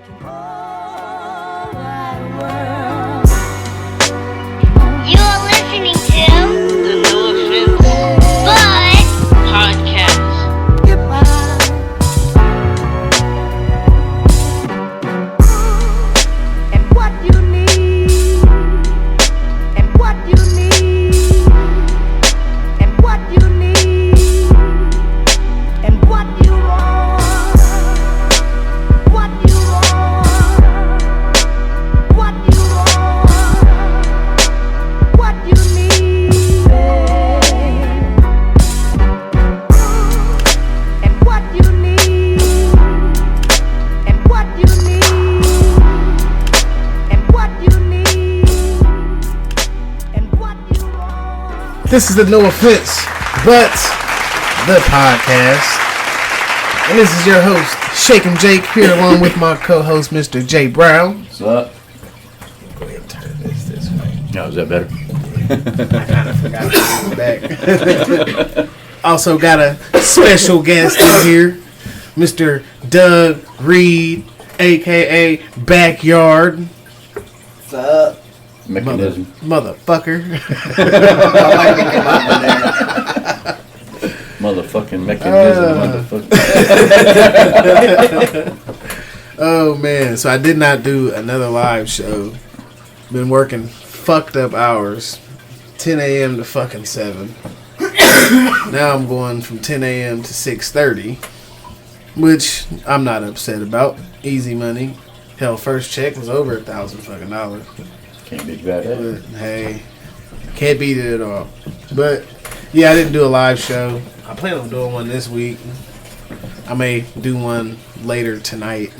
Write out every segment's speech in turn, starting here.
You are listening to the No Offense But Podcast. And what you need, and what you need, and what you need, and what you want, what you want, what you want, what you need, and what you need, and what you need. And what you need, and what you want. This is the No Offense, but the podcast. And this is your host, Shakin' Jake, here along with my co-host, Mr. Jay Brown. What's up? Go ahead and turn this way. No, is that better? I kind of forgot to do back. Also got a special guest in here, Mr. Doug Reed, a.k.a. Backyard What's up? Mechanism. Motherfucker. Motherfucking mechanism. Motherfucker. Oh man, so I did not do another live show. Been working fucked up hours, 10 a.m. to fucking 7. Now I'm going from 10 a.m. to 6:30, which I'm not upset about. Easy money. Hell, first check was over $1,000 fucking dollars. Can't be bad at it. But hey, can't beat it at all. But yeah, I didn't do a live show. I plan on doing one this week. I may do one later tonight,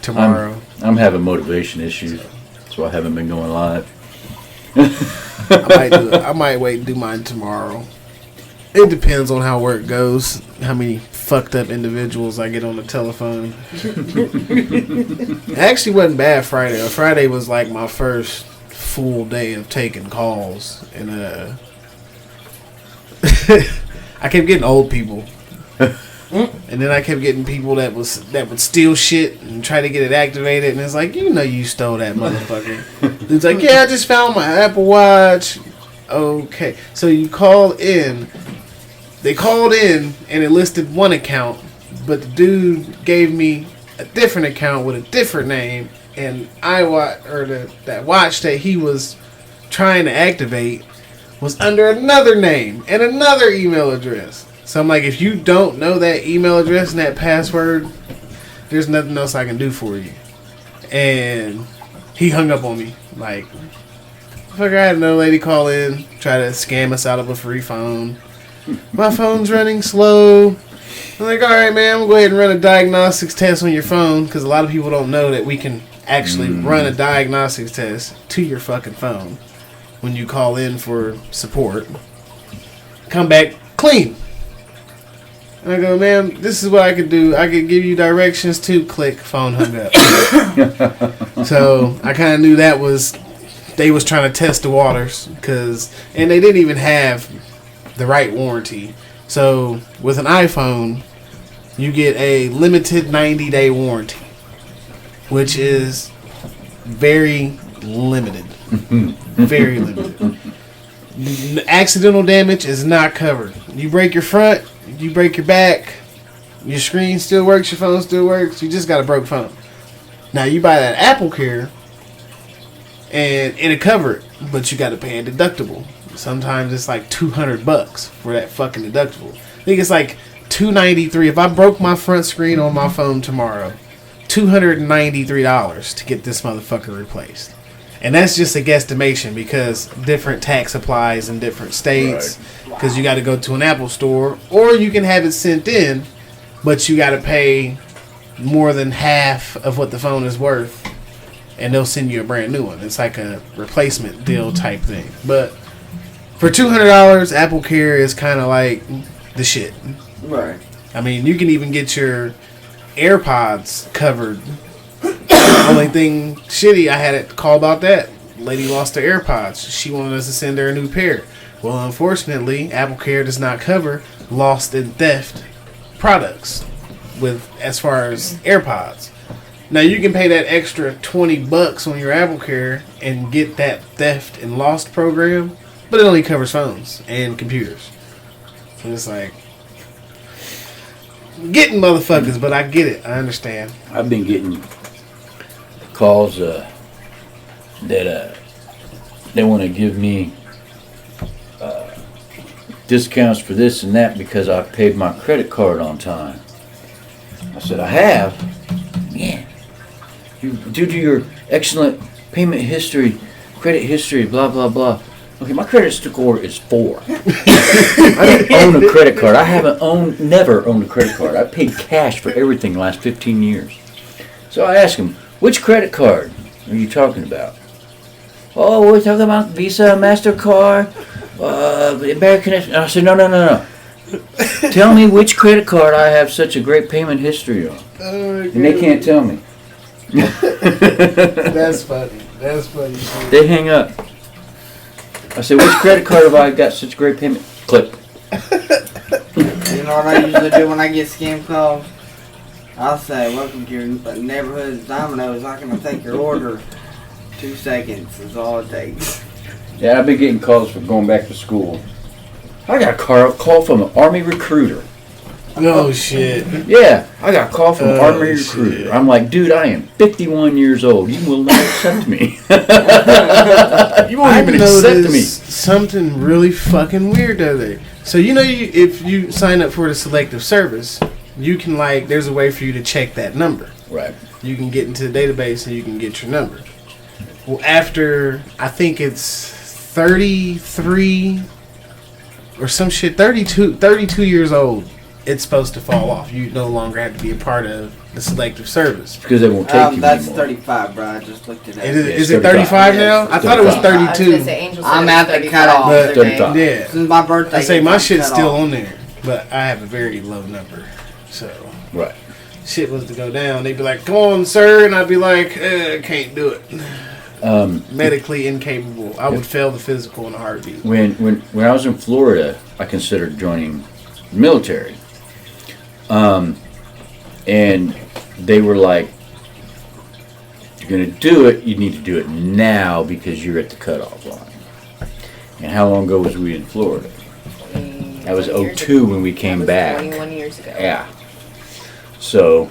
tomorrow. I'm having motivation issues, so I haven't been going live. I might wait and do mine tomorrow. It depends on how work goes, how many fucked up individuals I get on the telephone. It actually wasn't bad Friday. Friday was like my first full day of taking calls, and I kept getting old people. And then I kept getting people that would steal shit and try to get it activated, and it's like, you know, you stole that motherfucker. It's like, yeah, I just found my Apple Watch. Okay, so you call in. They called in and it listed one account, but the dude gave me a different account with a different name, and that watch that he was trying to activate was under another name and another email address. So I'm like, if you don't know that email address and that password, there's nothing else I can do for you. And he hung up on me. Like, fucker, I had another lady call in, try to scam us out of a free phone. My phone's running slow. I'm like, alright, man, I'm going to go ahead and run a diagnostics test on your phone, because a lot of people don't know that we can actually run a diagnostics test to your fucking phone when you call in for support. Come back clean. And I go, ma'am, this is what I could do. I could give you directions to click, phone hung up. So I kind of knew they was trying to test the waters, and they didn't even have the right warranty. So with an iPhone, you get a limited 90-day warranty, which is very limited. Very limited. Accidental damage is not covered. You break your front, you break your back, your screen still works, your phone still works, you just got a broke phone. Now you buy that Apple Care and it'll cover it, but you got to pay a deductible. Sometimes it's like $200 for that fucking deductible. I think it's like $293. If I broke my front screen on my phone tomorrow, $293 to get this motherfucker replaced. And that's just a guesstimation, because different tax applies in different states. Because you got to go to an Apple store, or you can have it sent in, but you got to pay more than half of what the phone is worth, and they'll send you a brand new one. It's like a replacement deal type thing. But for $200, Apple Care is kind of like the shit. Right. I mean, you can even get your AirPods covered. Only thing shitty, I had a call about that. Lady lost her AirPods. She wanted us to send her a new pair. Well, unfortunately, Apple Care does not cover lost and theft products with as far as AirPods. Now you can pay that extra $20 on your AppleCare and get that theft and lost program, but it only covers phones and computers. So it's like getting motherfuckers, but I get it. I understand. I've been getting calls that they want to give me discounts for this and that because I paid my credit card on time. I said, I have? Yeah. Due to your excellent payment history, credit history, blah, blah, blah. Okay, my credit score is 4. I don't own a credit card. I never owned a credit card. I paid cash for everything the last 15 years. So I asked him, which credit card are you talking about? Oh, we're talking about Visa, MasterCard, American Express. I said, no. Tell me which credit card I have such a great payment history on. And they can't tell me. That's funny. That's funny. They hang up. I said, which credit card have I got such great payment? Click. You know what I usually do when I get scam calls? I'll say, welcome to your neighborhood Domino's. Not going to take your order. 2 seconds is all it takes. Yeah, I've been getting calls for going back to school. I got a call from an Army recruiter. Oh, shit. Yeah, I got a call from an Army recruiter. Shit. I'm like, dude, I am 51 years old. You will not accept me. You won't even accept me. Something really fucking weird the other day. So, if you sign up for the selective service, you can, there's a way for you to check that number. Right. You can get into the database and you can get your number. Well, after, I think it's 33 or some shit, 32 years old, it's supposed to fall off. You no longer have to be a part of the selective service. Because they won't take you That's anymore. 35, bro. I just looked it up. Is it 35 now? I thought it was 32. I'm at the cutoff. But, 35. yeah. Since my birthday. I say my I'm shit's cut still off. on there, but I have a very low number. So, Right. shit was to go down. They'd be like, come on, sir. And I'd be like, can't do it. Medically incapable. I would fail the physical in a heartbeat. When I was in Florida, I considered joining the military. And they were like, if you're going to do it, you need to do it now because you're at the cutoff line. And how long ago was we in Florida? That was 2002 when we came back. 21 years ago. Yeah. So,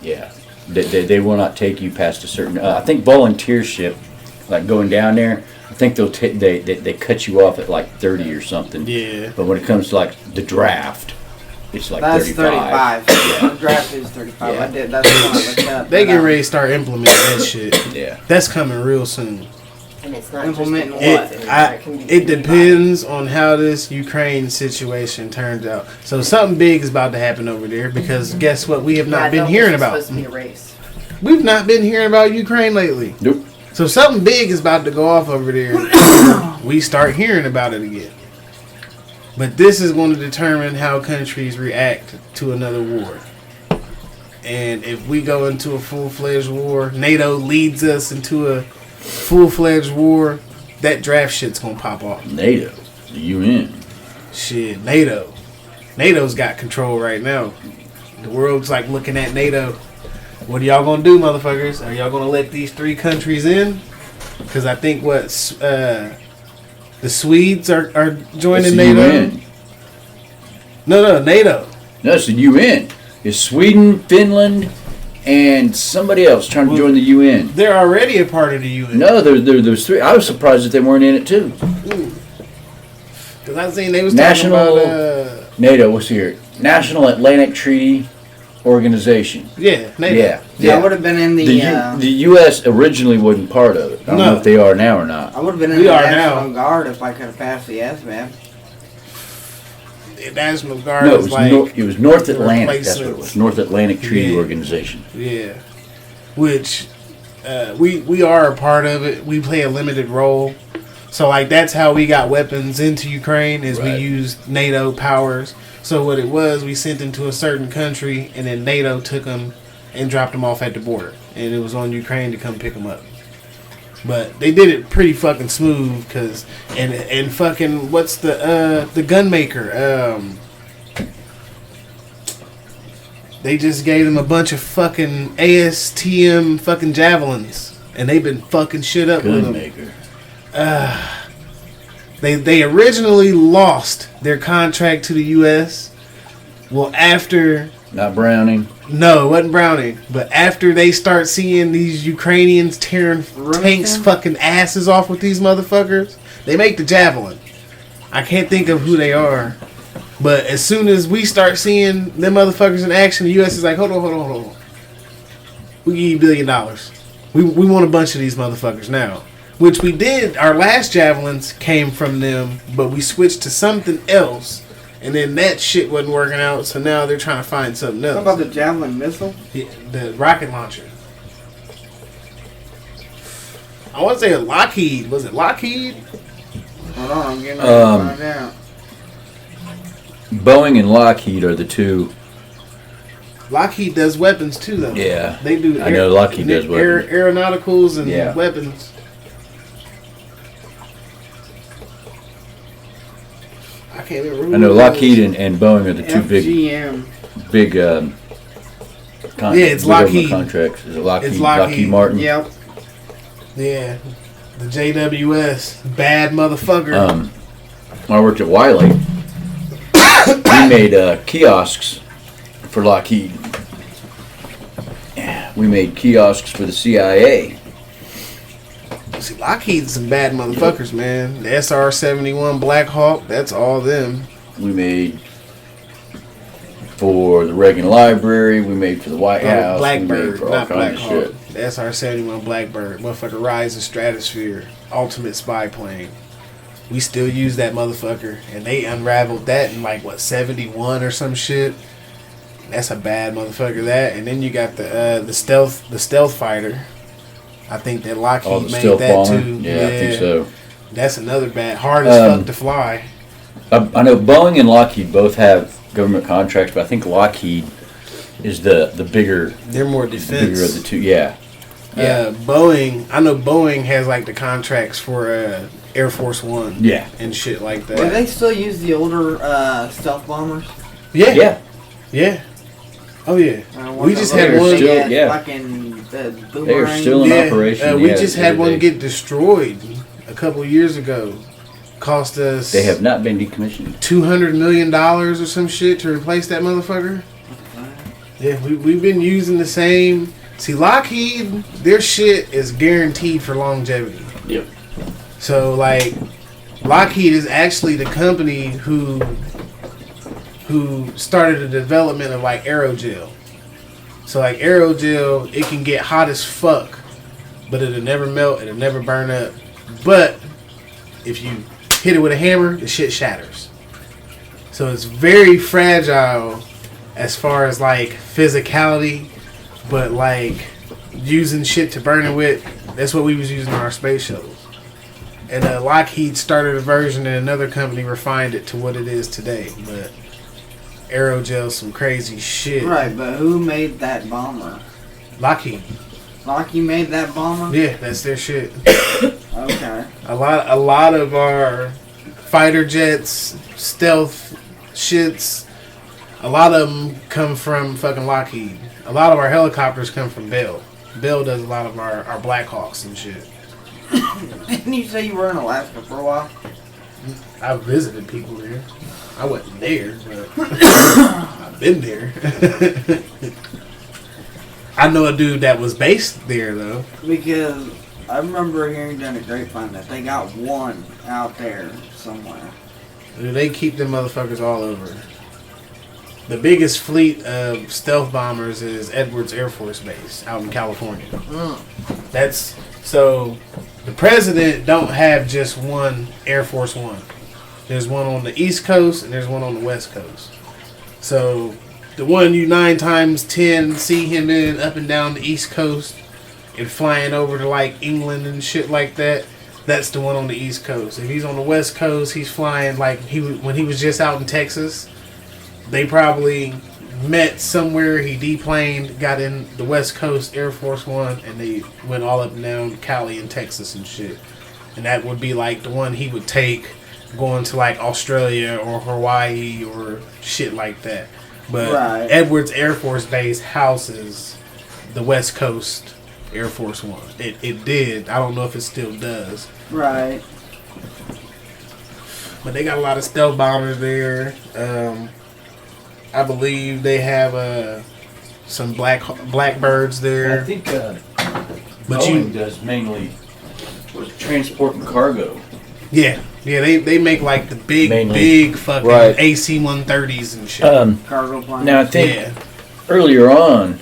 yeah. They will not take you past a certain... I think volunteership, like going down there, I think they cut you off at like 30 or something. Yeah. But when it comes to like the draft, it's like That's 35. 35. The draft is 35. Yeah. I did. That's the one I looked up. They get ready to start implementing that shit. Yeah. That's coming real soon. And it's not Implementing just It depends on how this Ukraine situation turns out. So something big is about to happen over there because guess what? We have not been hearing about. It's supposed to be a race. We've not been hearing about Ukraine lately. Nope. So something big is about to go off over there. We start hearing about it again. But this is going to determine how countries react to another war. And if we go into a full-fledged war, NATO leads us into a full-fledged war, that draft shit's going to pop off. NATO. The UN. Shit, NATO. NATO's got control right now. The world's like looking at NATO. What are y'all going to do, motherfuckers? Are y'all going to let these 3 countries in? Because I think the Swedes are joining It's the NATO. UN. No, NATO. No, it's the UN. It's Sweden, Finland, and somebody else trying to join the UN. They're already a part of the UN. No, there's 3. I was surprised that they weren't in it too. Because I seen they was National talking about... NATO, what's here? National Atlantic Treaty Organization. Yeah, NATO. Yeah, I would have been in the. The U.S. originally wasn't part of it. I don't know if they are now or not. I would have been in We the are National now. Guard if I could have passed the SBAB. The National Guard No, is it was North Atlantic. That's what it replacement. was. North Atlantic Treaty Yeah. Organization. Yeah. Which we are a part of it. We play a limited role. So that's how we got weapons into Ukraine is we Right. used NATO powers. So what it was, we sent them to a certain country and then NATO took them and dropped them off at the border. And it was on Ukraine to come pick them up. But they did it pretty fucking smooth because and fucking what's the gun maker They just gave them a bunch of fucking ASTM fucking javelins, and they've been fucking shit up with Gun them. maker. They originally lost their contract to the U.S. Well, after Not Browning. no, it wasn't Browning, but after they start seeing these Ukrainians tearing tanks fucking asses off with these motherfuckers, they make the javelin. I can't think of who they are. But as soon as we start seeing them motherfuckers in action, the U.S. is like, hold on. We give you $1 billion. We want a bunch of these motherfuckers now. Which we did. Our last javelins came from them, but we switched to something else. And then that shit wasn't working out, so now they're trying to find something else. What about the Javelin missile? The rocket launcher. I want to say Lockheed. Was it Lockheed? Hold on, I'm getting ready to find out. Boeing and Lockheed are the two. Lockheed does weapons too, though. Yeah. They do. I know Lockheed does weapons. Aeronauticals and Yeah. weapons. I can't remember. Who I know it Lockheed was. and Boeing are the two FGM. big Yeah, it's government Lockheed. contracts. Is it Lockheed? It's Lockheed. Martin. Yep. Yeah, the JWS, bad motherfucker. When I worked at Wiley, we made kiosks for Lockheed. We made kiosks for the CIA. See, Lockheed's some bad motherfuckers, man. The SR-71 Black Hawk, that's all them. We made for the Reagan Library. We made for the White House. We made Blackbird, for all not Black kinds of Hawk. shit. The SR-71 Blackbird, motherfucker, rise the stratosphere, ultimate spy plane. We still use that motherfucker, and they unraveled that in like what 71 or some shit. That's a bad motherfucker. That, and then you got the stealth fighter. I think that Lockheed The made stealth that bomber. too. Yeah, I think so. That's another bad, hard as fuck to fly. I know Boeing and Lockheed both have government contracts, but I think Lockheed is the bigger, They're more defense. bigger of the two. Yeah. Boeing. I know Boeing has like the contracts for Air Force One. Yeah. And shit like Do that. they still use the older stealth bombers? Yeah. Yeah. Yeah. Oh yeah. What We just the had little one. still- big-ass yeah. fucking boomerang? They are still in operation. we yeah, just the had other one day. get destroyed a couple of years ago. Cost us. They have not been decommissioned. $200 million or some shit to replace that motherfucker. Yeah, we've been using the same. See, Lockheed, their shit is guaranteed for longevity. Yep. So, like, Lockheed is actually the company who started the development of, like, aerogel. So, like, aerogel, it can get hot as fuck, but it'll never melt, it'll never burn up. But if you hit it with a hammer, the shit shatters. So it's very fragile as far as like physicality, but like using shit to burn it with, that's what we was using on our space shuttles. And Lockheed started a version and another company refined it to what it is today. But aerogel's some crazy shit. Right, but who made that bomber? Lockheed. Lockheed made that bomber? Yeah, that's their shit. Okay. A lot of our fighter jets, stealth shits, a lot of them come from fucking Lockheed. A lot of our helicopters come from Bell. Bell does a lot of our Black Hawks and shit. Didn't you say you were in Alaska for a while? I visited people there. I wasn't there, but I've been there. I know a dude that was based there though. Because I remember hearing down the grapevine that they got one out there somewhere. Dude, they keep them motherfuckers all over. The biggest fleet of stealth bombers is Edwards Air Force Base out in California. That's so the president don't have just one Air Force One. There's one on the East Coast and there's one on the West Coast. So the one you 9 times 10 see him in up and down the East Coast and flying over to like England and shit like that. That's the one on the East Coast. If he's on the West Coast, he's flying like when he was just out in Texas. They probably met somewhere. He deplaned, got in the West Coast Air Force One, and they went all up and down Cali and Texas and shit. And that would be like the one he would take going to like Australia or Hawaii or shit like that. But Right. Edwards Air Force Base houses the West Coast Air Force One. It did. I don't know if it still does. Right. But they got a lot of stealth bombers there. I believe they have some blackbirds there. I think But Boeing does mainly transport and cargo. Yeah, they make like the Mainly. big fucking Right. AC-130s and shit. Cargo plane. Now I think Yeah, earlier on,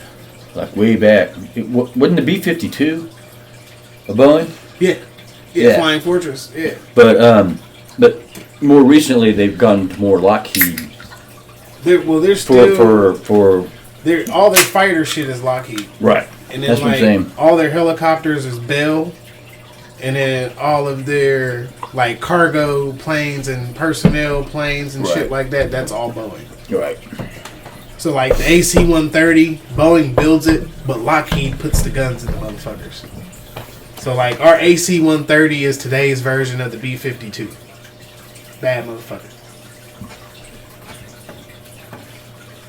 like way back, wasn't the B-52 a Boeing? yeah, Yeah. Flying Fortress. Yeah, But more recently they've gone to more Lockheed they're still for all their fighter shit is Lockheed, right. and then That's what I'm like saying. all their helicopters is Bell, and then all of their like cargo planes and personnel planes and shit Right. like that. That's all Boeing. Right. So like the AC-130, Boeing builds it, but Lockheed puts the guns in the motherfuckers. So like our AC-130 is today's version of the B-52. Bad motherfucker.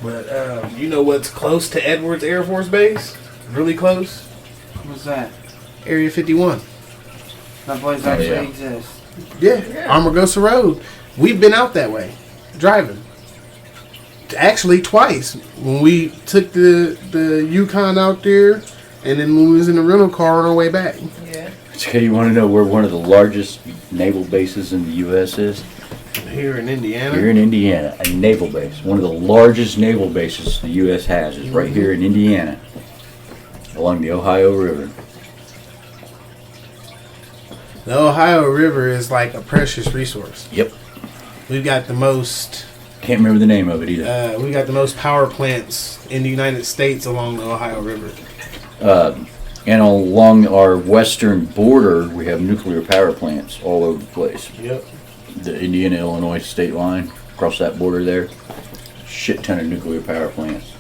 But you know what's close to Edwards Air Force Base? Really close? What's that? Area 51. That place Oh, actually yeah. exists. Yeah, Amargosa Road. We've been out that way, driving. Actually, twice. When we took the Yukon out there, and then when we was in the rental car on our way back. Yeah. So you want to know where one of the largest naval bases in the U.S. is? Here in Indiana. Here in Indiana, a naval base. One of the largest naval bases the U.S. has is right here in Indiana, along the Ohio River. The Ohio River is like a precious resource. Yep. We've got the most. Can't remember the name of it either. We got the most power plants in the United States along the Ohio River. And along our western border, we have nuclear power plants all over the place. Yep. The Indiana-Illinois state line, across that border there, shit ton of nuclear power plants.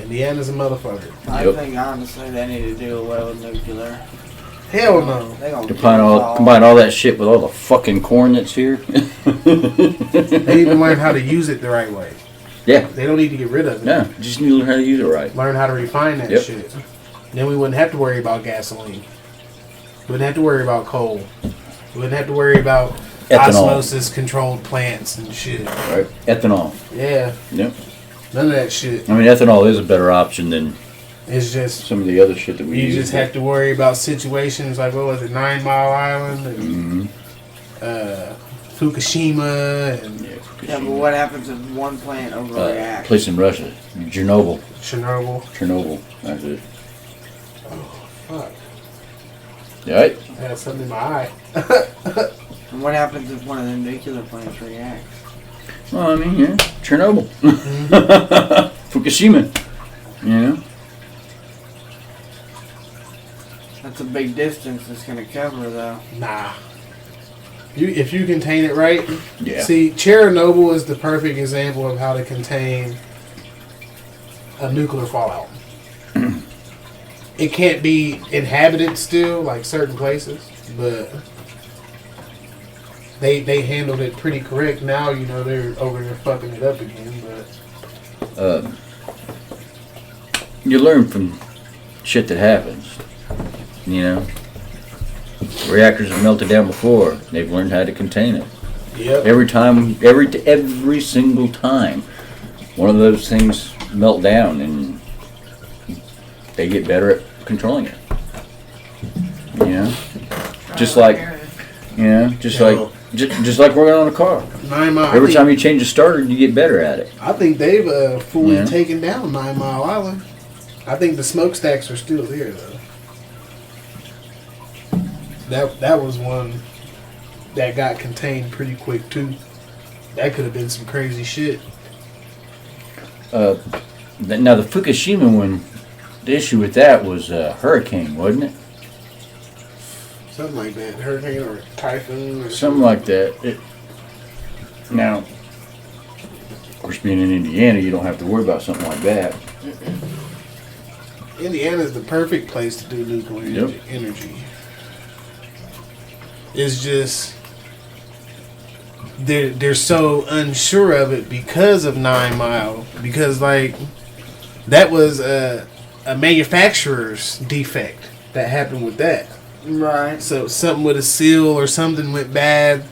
Indiana's a motherfucker. I Yep. think honestly they need to do away with nuclear. Hell no. They gonna Combine all that shit with all the fucking corn that's here. They need to learn how to use it the right way. Yeah. They don't need to get rid of it. No, just need to learn how to use it right. Learn how to refine that Yep. shit. Then we wouldn't have to worry about gasoline. We wouldn't have to worry about coal. We wouldn't have to worry about Ethanol. osmosis controlled plants and shit. Right? Ethanol. Yeah, Yep. none of that shit. I mean, ethanol is a better option than It's just some of the other shit that we you use. just have to worry about situations like what was it, 9 Mile Island and Mhm. Fukushima and Yeah, Yeah, but what happens if one plant overreacts? place in Russia, Chernobyl. Chernobyl. That's it. Fuck, You right? I had something in my eye. And what happens if one of the nuclear plants reacts? Well, I mean, yeah, Chernobyl, Fukushima. You know. That's a big distance it's gonna cover though. Nah. If you contain it right. Yeah. See, Chernobyl is the perfect example of how to contain a nuclear fallout. It can't be inhabited still, like certain places, but they handled it pretty correct. Now, you know, they're over there fucking it up again, but You learn from shit that happens. You know. Reactors have melted down before. They've learned how to contain it. yep. Every single time, one of those things melt down, and they get better at controlling it. You know, just like just like working on a car. 9 Mile. Every time you change a starter, you get better at it. I think they've fully Yeah. taken down 9 Mile Island. I think the smokestacks are still there though. That was one that got contained pretty quick too. That could have been some crazy shit. Now the Fukushima one, the issue with that was a hurricane, wasn't it? Something like that. Hurricane or typhoon or Something like that. Now, of course, being in Indiana, you don't have to worry about something like that. Indiana's the perfect place to do nuclear Yep. energy. It's just they're so unsure of it because of 9 Mile, because like that was a manufacturer's defect that happened with that. Right. So something with a seal or something went bad,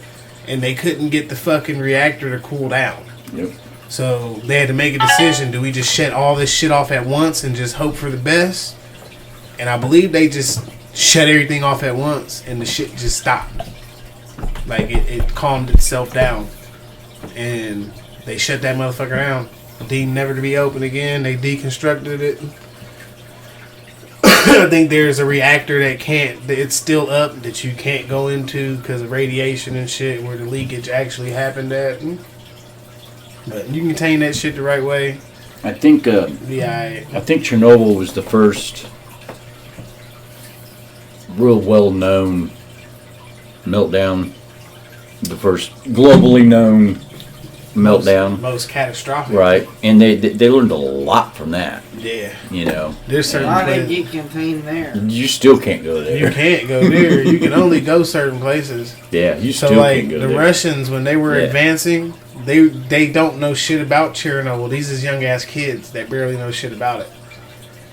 and they couldn't get the fucking reactor to cool down. Yep. So they had to make a decision: do we just shut all this shit off at once and just hope for the best? And I believe they just shut everything off at once, and the shit just stopped. Like it calmed itself down, and they shut that motherfucker down. Deemed never to be open again. They deconstructed it. I think there's a reactor it's still up that you can't go into because of radiation and shit, where the leakage actually happened at. But you can contain that shit the right way. I think Yeah. I think Chernobyl was the first real well-known meltdown, the first globally known meltdown, Most catastrophic. right? And they learned a lot from that. Yeah. You know, There's certain Why they places get contained there? you still can't go you there. can't go there. You can only go certain places. Yeah, you So still like can't go the there. Russians, when they were Yeah. advancing, they don't know shit about Chernobyl. These is young ass kids that barely know shit about it,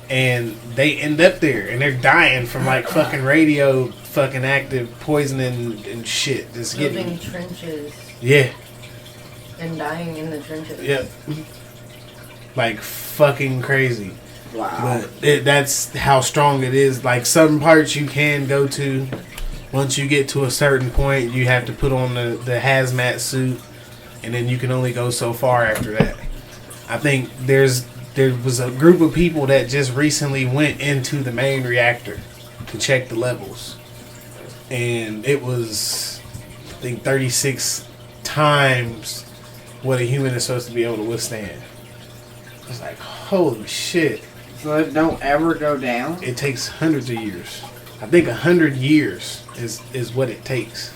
and they end up there and they're dying from like fucking radio fucking active poisoning and shit. Just Building getting trenches yeah. and dying in the trenches. Yep. Like fucking crazy. Wow. But that's how strong it is. Like some parts you can go to. Once you get to a certain point, you have to put on the hazmat suit, and then you can only go so far after that. I think there was a group of people that just recently went into the main reactor to check the levels, and it was, I think, 36 times what a human is supposed to be able to withstand. It's like, holy shit. So it don't ever go down? It takes hundreds of years. I think 100 years is what it takes,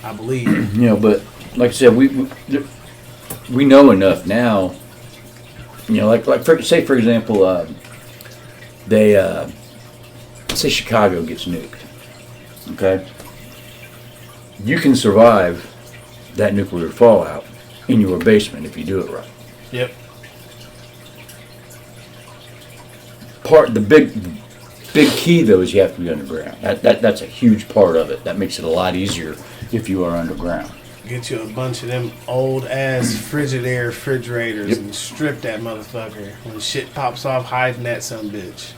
I believe. You know, but like I said, we know enough now. You know, like say for example, they say Chicago gets nuked. Okay, you can survive that nuclear fallout in your basement if you do it right. Yep. The big key though is you have to be underground. That's a huge part of it. That makes it a lot easier if you are underground. Get you a bunch of them old ass Frigidaire refrigerators Yep. and strip that motherfucker. When shit pops off, hiding that some bitch.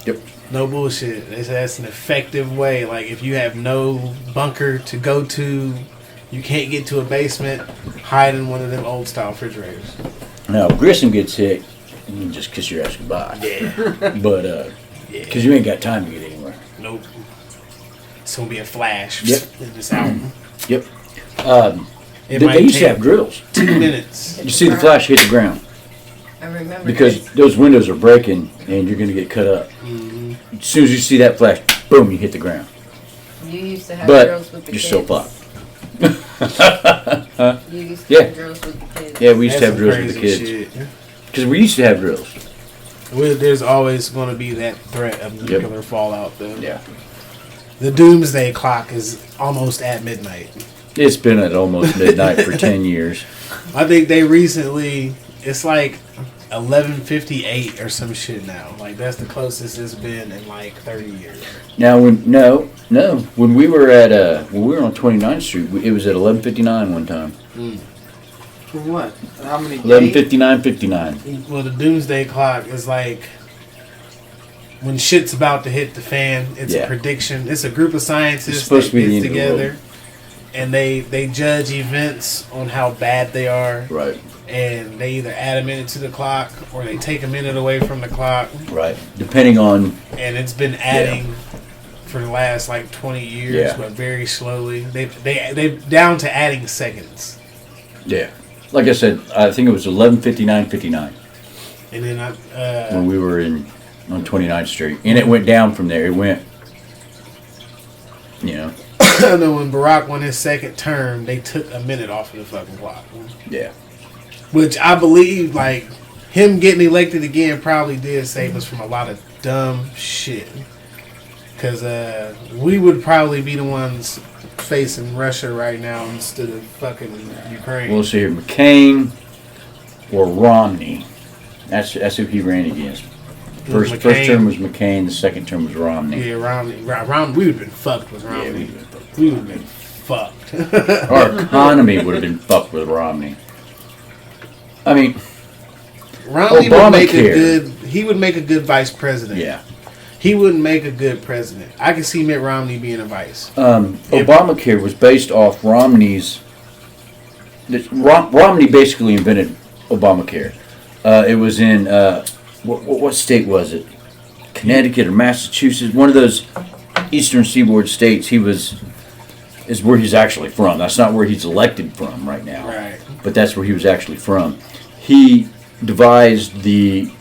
Yep. No bullshit. They say that's an effective way. Like if you have no bunker to go to, you can't get to a basement, hide in one of them old style refrigerators. Now if Grissom gets hit, you can just kiss your ass goodbye. Yeah. But Yeah. because you ain't got time to get anywhere. Nope. It's gonna be a flash. Yep. And it's out. Yep. It They might used to take have drills. 2 minutes. You see the flash hit the ground I remember because this. those windows are breaking and you're going to get cut up. Mm-hmm. As soon as you see that flash, boom, you hit the ground. You used to have But drills with the you're kids. still fucked. You used to Yeah. have drills with the kids. Yeah, we used to That's have some drills with the crazy kids shit. because we used to have drills. There's always going to be that threat of nuclear fallout, though. Yeah, The doomsday clock is almost at midnight. it's been at almost midnight for 10 years. I think they recently, it's like 11:58 or some shit now. Like that's the closest it's been in like 30 years. Now, when we were on 29th Street, it was at 11:59 one time. For what? How many days? 11:59:59. Well, the doomsday clock is like when shit's about to hit the fan. It's Yeah. a prediction. It's a group of scientists It's supposed that to be the gets end of the world. together, and they judge events on how bad they are. Right, And they either add a minute to the clock or they take a minute away from the clock. right. Depending on And it's been adding for the last like 20 years, Yeah. but very slowly. They down to adding seconds. like I said, I think it was 11:59:59 And then when we were on 29th Street, and it went down from there. It went, I know when Barack won his second term, they took a minute off of the fucking clock. yeah. Which I believe, like, him getting elected again probably did save us from a lot of dumb shit. Because we would probably be the ones facing Russia right now instead of fucking Ukraine. We'll see here. McCain or Romney. That's who he ran against. First term was McCain. The second term was Romney. Yeah, Romney. We would have been fucked with Romney. We would have been fucked. Our economy would have been fucked with Romney. I mean, Romney would make a good. He would make a good vice president. yeah. He wouldn't make a good president. I could see Mitt Romney being a vice. Obamacare was based off Romney's. Romney basically invented Obamacare. It was in what state was it? Connecticut or Massachusetts? One of those eastern seaboard states. Is where he's actually from. That's not where he's elected from right now. Right. But that's where he was actually from. He devised this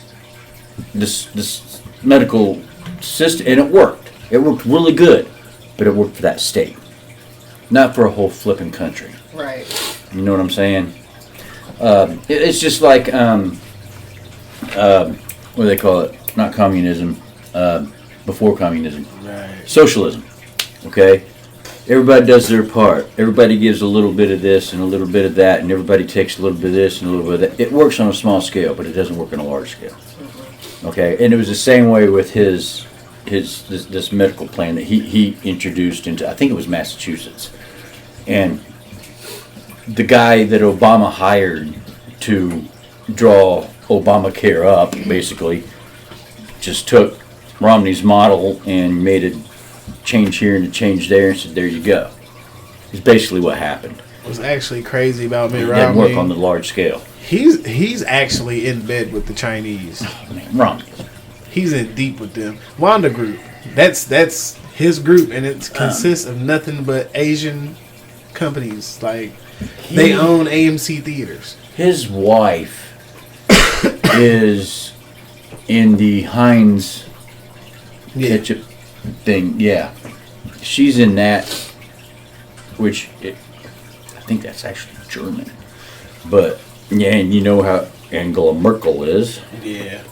medical system, and it worked. It worked really good, but it worked for that state, not for a whole flipping country. Right. You know what I'm saying? It's just like what do they call it? Not communism. Before communism, Right. socialism. Okay. Everybody does their part. Everybody gives a little bit of this and a little bit of that, and everybody takes a little bit of this and a little bit of that. It works on a small scale, but it doesn't work on a large scale. Okay, and it was the same way with this medical plan that he introduced into, I think it was Massachusetts, and the guy that Obama hired to draw Obamacare up basically just took Romney's model and made it change here and a change there and said, there you go. It's basically what happened. What's actually crazy about Mitt It Romney? didn't work on the large scale. He's actually in bed with the Chinese. Man, Romney. He's in deep with them. Wanda Group. That's his group, and it consists of nothing but Asian companies. Like they own AMC theaters. His wife is in the Heinz ketchup thing. Yeah, she's in that, which I think that's actually German. But yeah, and you know how Angela Merkel is. Yeah.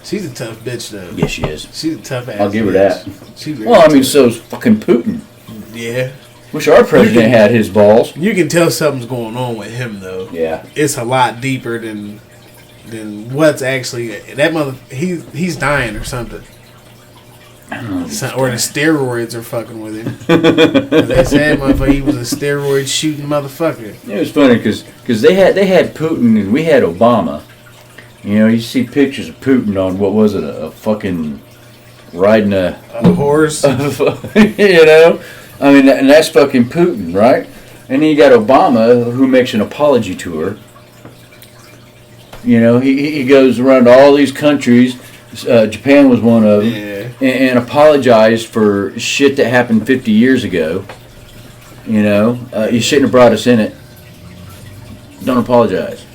She's a tough bitch, though. Yeah, she is. She's a tough ass. I'll give her bitch. that. She's Well, I mean, so's fucking Putin. Yeah. Wish our president had his balls. You can tell something's going on with him, though. Yeah. It's a lot deeper than what's actually that mother. He's dying or something. Or the steroids are fucking with him. They said, motherfucker, he was a steroid shooting motherfucker. It was funny because they had Putin and we had Obama. You know, you see pictures of Putin on what was it, a fucking riding a horse. You know, I mean, and that's fucking Putin, right? And then you got Obama who makes an apology tour. You know, he goes around to all these countries. Japan was one of them. Yeah. And apologized for shit that happened 50 years ago. You know, you shouldn't have brought us in it. Don't apologize.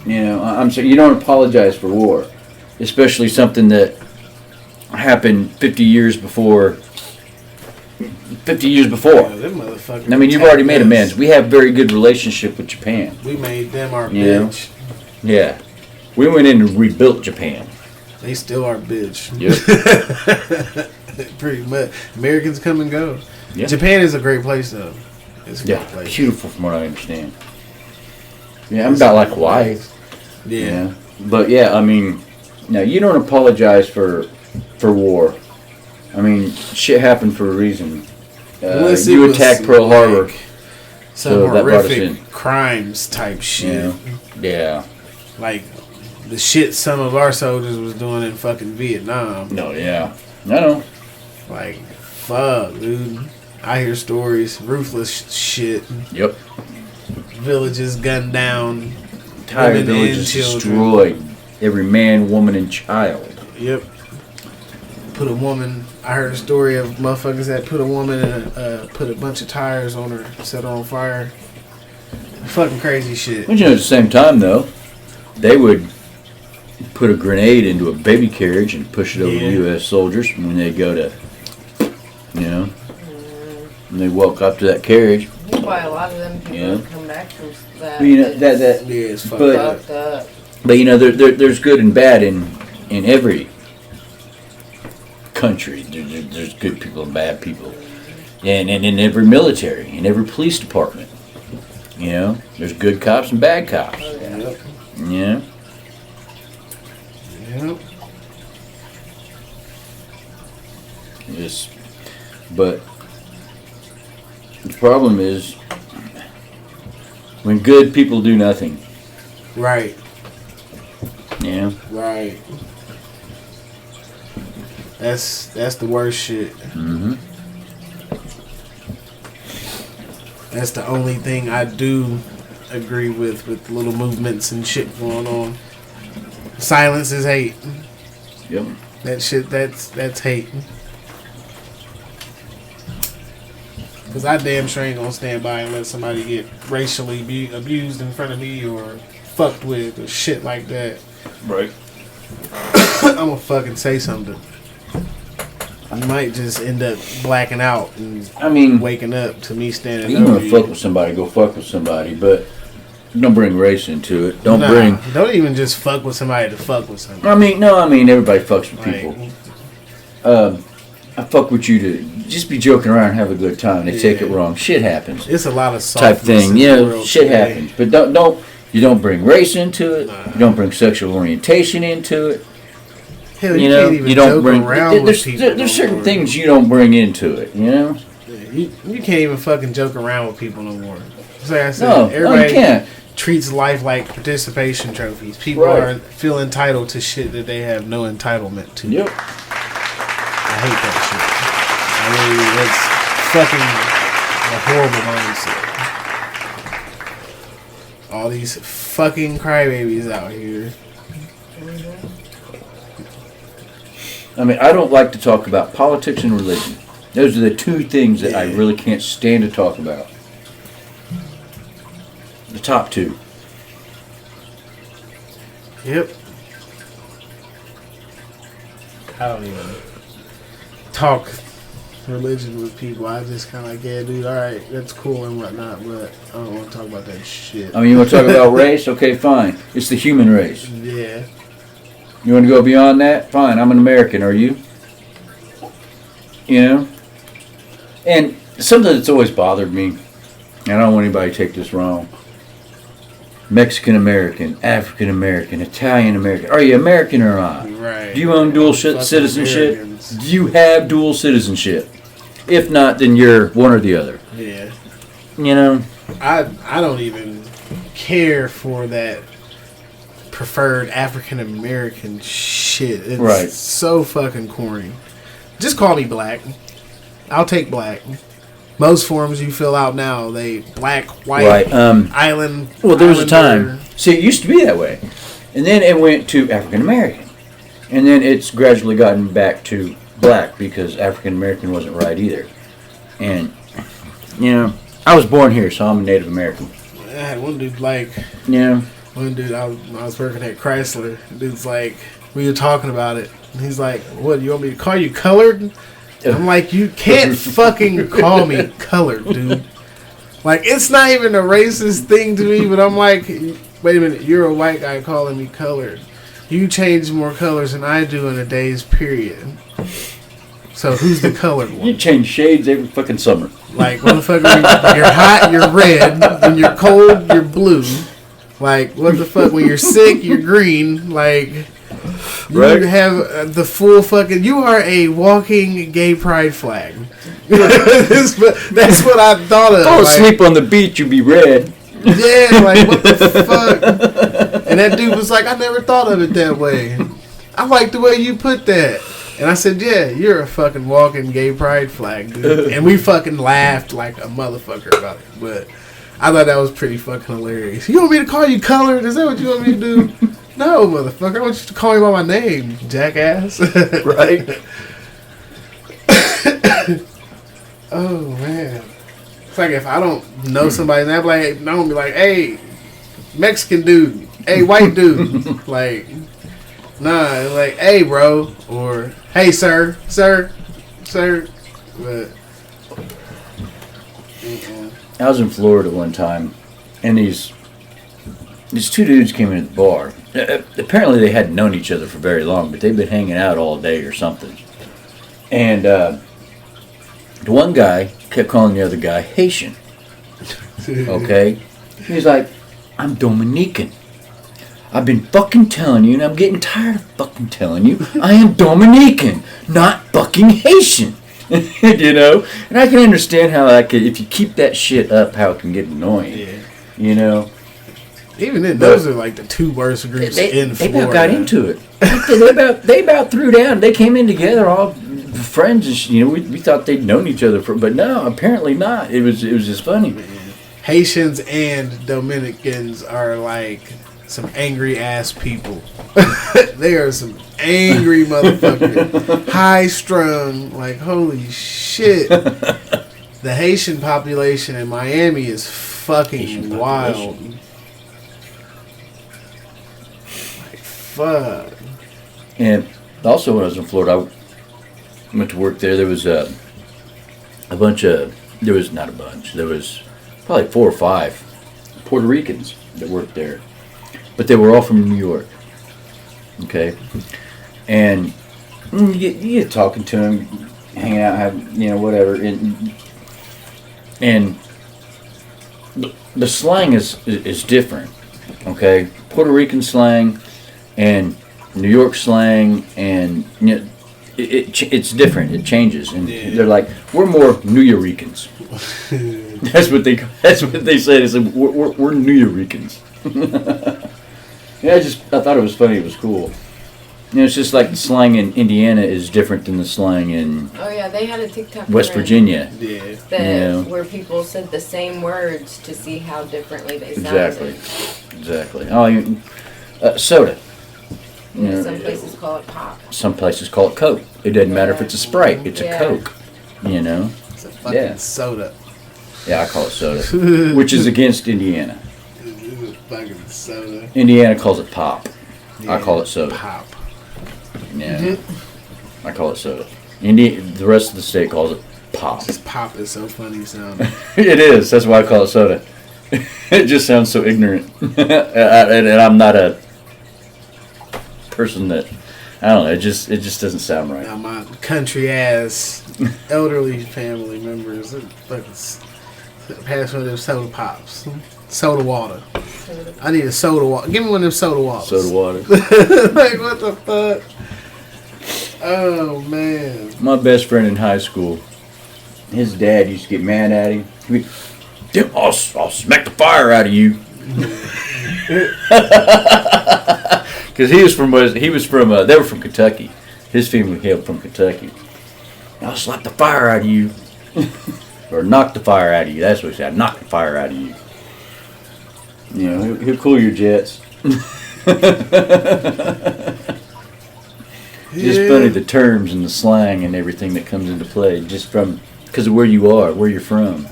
You know, I'm saying you don't apologize for war, especially something that happened 50 years before. 50 years before. Yeah, them motherfuckers I mean, you've already made attacked amends. us. We have very good relationship with Japan. We made them our Yeah. bitch. Yeah, we went in and rebuilt Japan. They still our bitch. Yep. Pretty much. Americans come and go. Yeah. Japan is a great place, though. It's a great Yeah, place. beautiful from what I understand. Yeah, I'm about like Hawaii. Yeah. You know? But yeah, I mean, now you don't apologize for war. I mean, shit happened for a reason. Unless it You was attacked Pearl Harbor. Some So that brought us in. horrific crimes type shit. You know? Yeah. Like the shit some of our soldiers was doing in fucking Vietnam. No, yeah. No. Like, fuck, dude. I hear stories. Ruthless shit. Yep. Villages gunned down. Entire women and villages children. destroyed. Every man, woman, and child. Yep. Put a woman. I heard a story of motherfuckers that put a woman in put a bunch of tires on her, set her on fire. Fucking crazy shit. But you know, at the same time, though, they would put a grenade into a baby carriage and push it over Yeah. the U.S. soldiers when they go to, you know, when they walk up to that carriage. That's why a lot of them people Yeah. come back from that. But, you know, that Yeah, it's fucked But- up. fucked up. But you know, there's good and bad in every country. There's good people and bad people. And in every military, in every police department, you know, there's good cops and bad cops. Yep. Yeah. Yep. Just, but the problem is when good people do nothing. Right. Yeah. Right. That's the worst shit. Mm-hmm. That's the only thing I do agree with little movements and shit going on. Silence is hate. Yep. That shit, that's hate. Cause I damn sure ain't gonna stand by and let somebody get racially abused in front of me or fucked with or shit like that. Right. I'm gonna fucking say something. I might just end up blacking out and I mean, waking up to me standing you over want to fuck with somebody, go fuck with somebody, but don't bring race into it. Don't Don't even just fuck with somebody to fuck with somebody. I mean, everybody fucks with people. I fuck with you to just be joking around and have a good time. They take it wrong. Shit happens. It's a lot of Type thing. in the Yeah, world shit today. happens. But you don't bring race into it. You don't bring sexual orientation into it. Hell, You know, can't even you don't joke bring. around There's with people. there's certain more. things you don't bring into it. You know. You can't even fucking joke around with people no more. It's like I said, No, everybody you can't. treats life like participation trophies. People Right. feel entitled to shit that they have no entitlement to. Yep. I hate that shit. I mean, it's fucking a horrible mindset. All these fucking crybabies out here. I mean, I don't like to talk about politics and religion. Those are the two things that I really can't stand to talk about. The top two. Yep. I don't even talk religion with people. I just kind of like, yeah, dude, all right, that's cool and whatnot, but I don't want to talk about that shit. I mean, you want to talk about race? Okay, fine. It's the human race. Yeah. You want to go beyond that? Fine. I'm an American. Are you? You know? And something that's always bothered me, and I don't want anybody to take this wrong. Mexican American, African American, Italian American. Are you American or not? Right. Do you own dual Fucking citizenship? Americans. Do you have dual citizenship? If not, then you're one or the other. Yeah. You know? I don't even care for that preferred African American shit. It's Right. so fucking corny. Just call me black. I'll take black. Most forms you fill out now, they black, white, Right. island. Well, there was a islander. time. See, it used to be that way. And then it went to African American. And then it's gradually gotten back to black because African American wasn't right either. And, you know, I was born here, so I'm a Native American. I had one dude like, You know? one dude, I was working at Chrysler. Dude's like, we were talking about it. And he's like, what, you want me to call you colored? I'm like, you can't fucking call me colored, dude. Like, it's not even a racist thing to me, but I'm like, wait a minute, you're a white guy calling me colored. You change more colors than I do in a day's period. So who's the colored one? You change shades every fucking summer. Like, motherfucker, when you're hot, you're red. When you're cold, you're blue. Like, what the fuck? When you're sick, you're green. Like, you Right. have the full fucking... You are a walking gay pride flag. That's what I thought of. Fall Like, asleep on the beach, you'd be red. yeah, like, what the fuck? And that dude was like, I never thought of it that way. I like the way you put that. And I said, yeah, you're a fucking walking gay pride flag, dude. And we fucking laughed like a motherfucker about it. But I thought that was pretty fucking hilarious. You want me to call you colored? Is that what you want me to do? No, motherfucker. I want you to call me by my name, jackass. Right? Oh, man. It's like if I don't know somebody's name, like, I'm going to be like, hey, Mexican dude. Hey, white dude. Like... Nah, it's like, hey, bro, or hey, sir. But I was in Florida one time, and these two dudes came in at the bar. Apparently, they hadn't known each other for very long, but they'd been hanging out all day or something. And The one guy kept calling the other guy Haitian. Okay? He's like, I'm Dominican. I've been fucking telling you, and I'm getting tired of fucking telling you, I am Dominican, not fucking Haitian. You know? And I can understand how if you keep that shit up, how it can get annoying. Yeah. You know? Even then, those are like the two worst groups in They Florida. about got into it. they about threw down. They came in together, all friends, and we thought they'd known each other but no, apparently not. It was just funny. Haitians and Dominicans are like some angry ass people. They are some angry motherfuckers. High strung, like holy shit. The Haitian population in Miami is fucking wild. Like fuck. And also when I was in Florida, I went to work there. There was a bunch of, there was not a bunch, there was probably 4 or 5 Puerto Ricans that worked there. But they were all from New York. Okay? And you get talking to them, hanging out, having, whatever. And the slang is different. Okay? Puerto Rican slang and New York slang, and it's different. It changes, and they're like, we're more New Yorkers. That's what they said. They said we're New Yorkers. Yeah, I thought it was funny. It was cool. It's just like the slang in Indiana is different than the slang in Oh yeah, they had a TikTok West trend Virginia. Yeah. that where people said the same words to see how differently they sounded. Exactly. Oh, soda. Some places call it pop. Some places call it Coke. It doesn't matter if it's a Sprite. It's a Coke. It's a fucking soda. Yeah, I call it soda, which is against Indiana. It's a fucking soda. Indiana calls it pop. Yeah, I call it soda. Pop. Yeah, I call it soda. The rest of the state calls it pop. This pop is so funny sounding. It is. That's why I call it soda. It just sounds so ignorant, and I'm not a person that, I don't know. It just doesn't sound right. Now my country ass elderly family members fucking pass one of them soda pops, soda water. I need a soda water. Give me one of them soda waters. Soda water. Like what the fuck? Oh man. My best friend in high school, his dad used to get mad at him. He'd be, I'll smack the fire out of you. Because they were from Kentucky. His family hailed from Kentucky. I'll slap the fire out of you. Or knock the fire out of you. That's what he said. Knock the fire out of you. He'll cool your jets. Just funny, the terms and the slang and everything that comes into play just because of where you are, where you're from.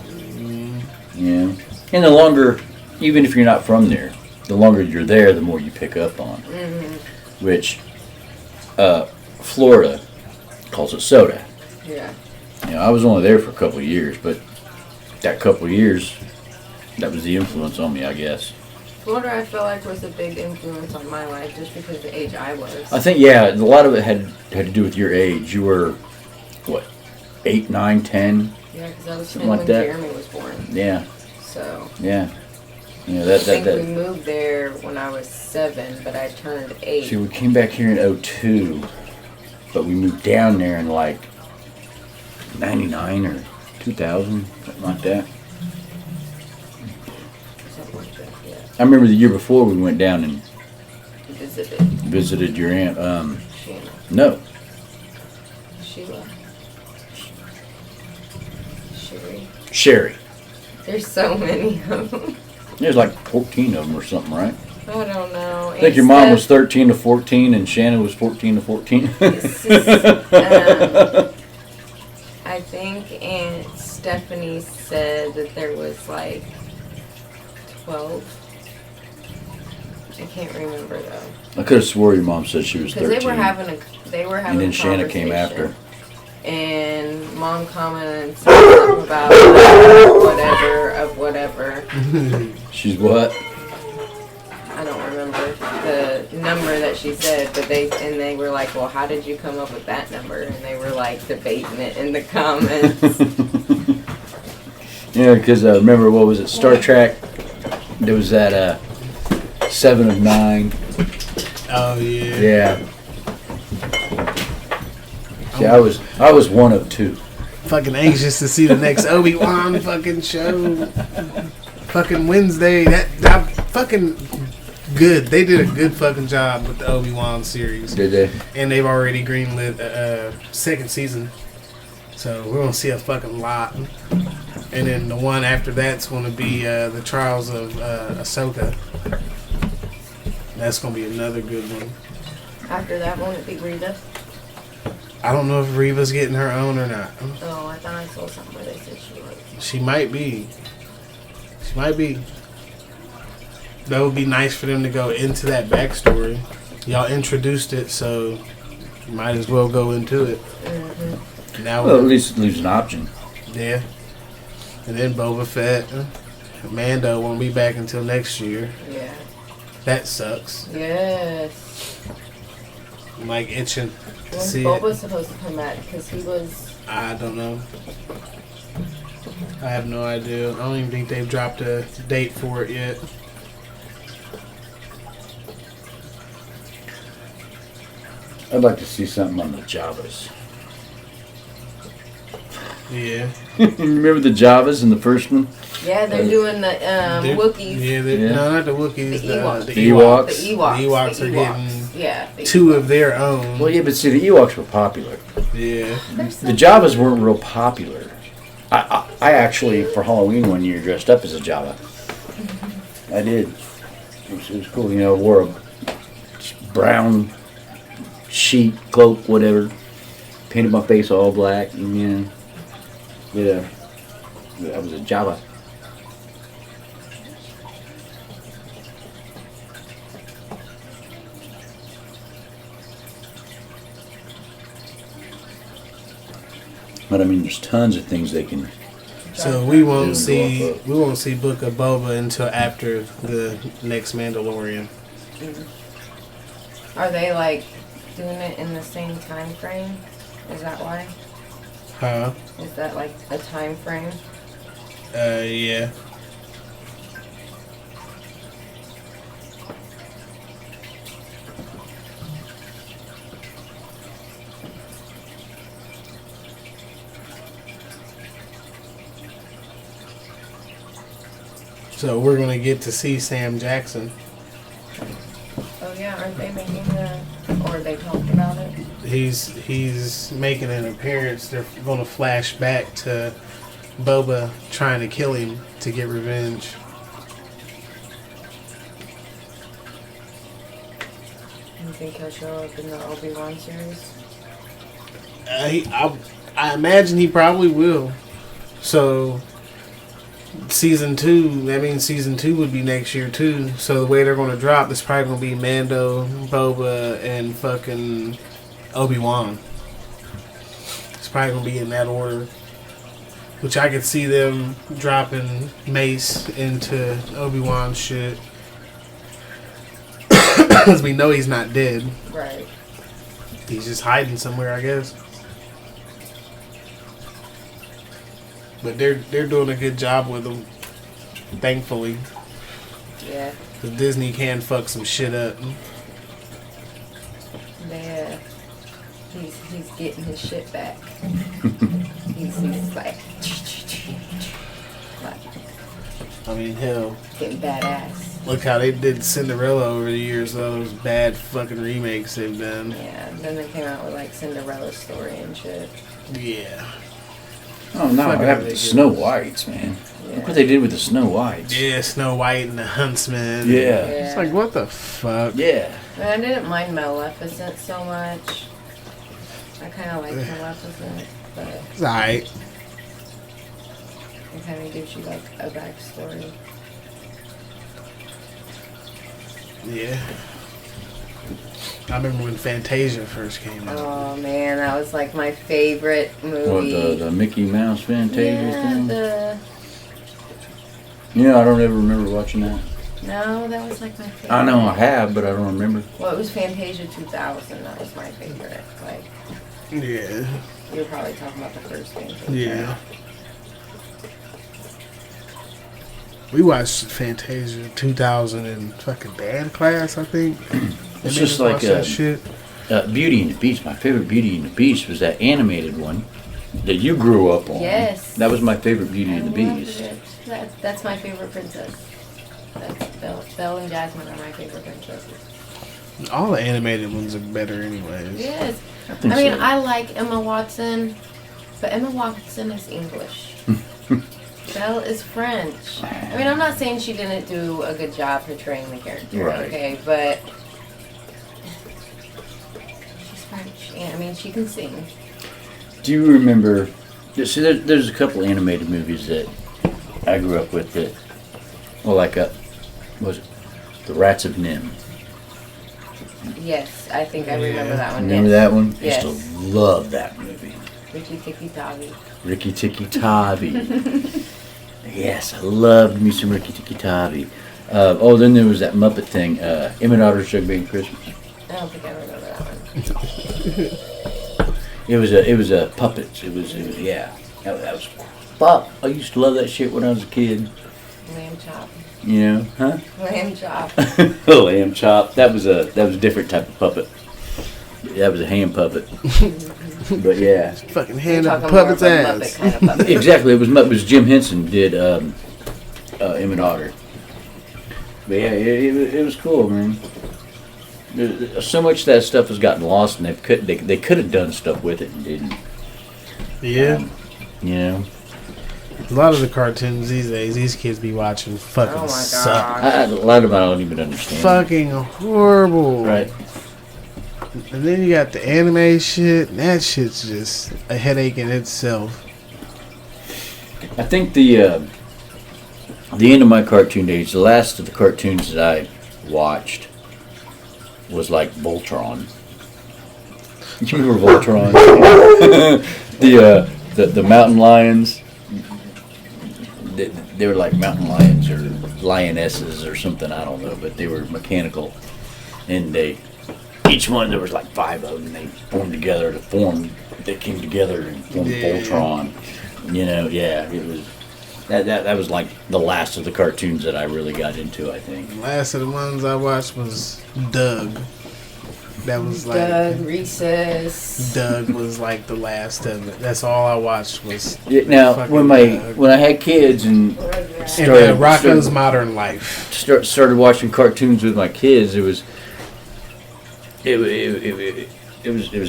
And the longer, even if you're not from there, the longer you're there, the more you pick up on. Which Florida calls it soda. Yeah. I was only there for a couple of years, but that couple of years, that was the influence on me, I guess. Florida, I feel like, was a big influence on my life just because of the age I was. I think, yeah, a lot of it had to do with your age. You were, what, 8, 9, 10? Yeah, because I was 10 Something like when that. Jeremy was born. Yeah. So. Yeah. I think we moved there when I was 7, but I turned 8. See, we came back here in 2002, but we moved down there in like 99 or 2000, something like that. Something like that, yeah. I remember the year before we went down and Visited your aunt. Shanna. No. Sheila. Sherry. There's so many of them. There's like 14 of them or something, right? I don't know. I think your mom was 13 to 14 and Shannon was 14 to 14. I think Aunt Stephanie said that there was like 12. I can't remember though. I could have swore your mom said she was 13. Because they were having and then a Shanna came after. And Mom commented and said something about whatever. She's what? I don't remember. The number that she said, but they were like, well, how did you come up with that number? And they were like debating it in the comments. Yeah, because remember, what was it, Star Trek? There was that 7 of 9. Oh yeah. Yeah. See, I was 1 of 2. Fucking anxious to see the next Obi-Wan fucking show. Fucking Wednesday. That fucking good. They did a good fucking job with the Obi-Wan series. Did they? And they've already greenlit second season. So we're gonna see a fucking lot. And then the one after that's gonna be the Trials of Ahsoka. That's gonna be another good one. After that, won't it be Rita? I don't know if Reva's getting her own or not. Oh, I thought I saw something where they said she was. She might be. She might be. That would be nice for them to go into that backstory. Y'all introduced it, so you might as well go into it. Mm-hmm. Now, Well, at least it leaves an option. yeah. And then Boba Fett. Mando won't be back until next year. Yeah. That sucks. Yes. I'm like itching to When's see Boba's it. supposed to come back? Because he was... I don't know. I have no idea. I don't even think they've dropped a date for it yet. I'd like to see something on the Javas. Yeah. Remember the Javas in the first one? Yeah, they're doing the They're- Wookiees. Yeah, Yeah. No, not the Wookiees. The The Ewoks. The The Ewoks. Ewoks. The Ewoks. The Ewoks the are getting Yeah. the 2 Ewoks. of their own. Well, yeah, but see, the Ewoks were popular. Yeah. The Javas weren't real popular. I actually, for Halloween one year, dressed up as a Java. I did. It was cool. You know, wore a brown sheet, cloak, whatever. Painted my face all black. And, yeah. I was a Java. But I mean, there's tons of things they can. So we won't Didn't see go off we won't see Book of Boba until after the next Mandalorian. Are they like doing it in the same time frame? Is that why? Huh? Is that like a time frame? Yeah. So we're gonna get to see Sam Jackson. Oh yeah, aren't they making or they talked about it? He's making an appearance. They're gonna flash back to Boba trying to kill him to get revenge. You think he'll show up in the Obi-Wan series? I imagine he probably will. So season 2, that means season 2 would be next year too. So the way they're gonna drop, it's probably gonna be Mando, Boba, and fucking Obi-Wan. It's probably gonna be in that order. Which I could see them dropping Mace into Obi-Wan shit. Because we know he's not dead. Right. He's just hiding somewhere, I guess. But they're doing a good job with him, thankfully. Yeah. 'Cause Disney can fuck some shit up. They, he's getting his shit back. he's like I mean, hell, getting badass. look how they did Cinderella over the years. Those bad fucking remakes they've done. Yeah. And then they came out with like Cinderella story and shit. Yeah. Oh no, what Fucking happened to ridiculous. Snow Whites, man? Look what they did with the Snow Whites. Yeah, Snow White and the Huntsman. Yeah. It's like, what the fuck? Yeah. I didn't mind Maleficent so much. I kind of like Maleficent, but It's alright. it kind of gives you like a backstory. Yeah. I remember when Fantasia first came out. Oh man, that was like my favorite What, movie. the Mickey Mouse Fantasia yeah, thing? the Yeah, I don't ever remember watching that. No, that was like my favorite. I know I have, but I don't remember. Well, it was Fantasia 2000. That was my favorite. Like, Yeah. you were probably talking about the first Fantasia. Yeah. We watched Fantasia 2000 in fucking band class, I think. It's They just made us like watch that shit. Beauty and the Beast. My favorite Beauty and the Beast was that animated one that you grew up on. Yes. That was my favorite Beauty I and the loved Beast. it. That's my favorite princess. That's Belle and Jasmine are my favorite princesses. All the animated ones are better anyways. Yes. I think I mean, so. I like Emma Watson, but Emma Watson is English. Belle is French. I mean, I'm not saying she didn't do a good job portraying the character, Right. okay, but she's French. And, I mean, she can sing. Do you remember? See, there's a couple animated movies that I grew up with that, well, like was it The Rats of Nim? Yes, I think I remember that one. Remember yes. that one? Yes. Used to love that movie. Ricky Tikki Tavi. Ricky Tikki Tavi. Yes, I loved me some Ricky Tikki Tavi. Then there was that Muppet thing, Emmett Otter's Jug Band Christmas. I don't think I remember that one. It was a puppets. It was yeah. That was fuck. I used to love that shit when I was a kid. Lamb chop. You know, huh? Lamb chop. Lamb chop. That was a different type of puppet. That was a hand puppet. But yeah, Fucking You're hand up talking more puppet's of a ass. Muppet kind of puppet. exactly. It was Jim Henson did Emmett Otter. But yeah, it was cool, man. So much of that stuff has gotten lost, and they could have done stuff with it and didn't. Yeah. You know, A lot of the cartoons these days, these kids be watching fucking Oh my suck. god. a lot of them I don't even understand. Fucking horrible. Right. And then you got the anime shit, and that shit's just a headache in itself. I think the end of my cartoon days, the last of the cartoons that I watched was like Voltron. You remember Voltron? the mountain lions. They were like mountain lions or lionesses or something. I don't know, but they were mechanical, and each one there was like 5 of them. They formed together to form. They came together and formed Voltron. You know, yeah, it was. That was like the last of the cartoons that I really got into, I think. The last of the ones I watched was Doug. That was like Doug, Recess. Doug was like the last of it. That's all I watched was Now, fucking Doug. when I had kids and and Rocco's Modern Life. started watching cartoons with my kids, it was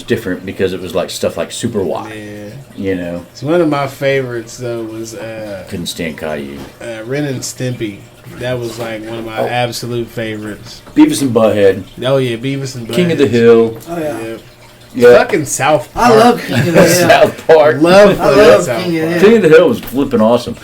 different because it was like stuff like Super Y. Yeah. You know, So one of my favorites though was couldn't stand Caillou. Ren and Stimpy. That was like one of my absolute favorites. Beavis and Butthead, Oh yeah, Beavis and Butthead. King of the Hill, Oh yeah. Yep. yeah, Fucking South Park. I love King of the Hill. South Park. Love I love South King of the Park. Hill. King of the Hill was flipping awesome.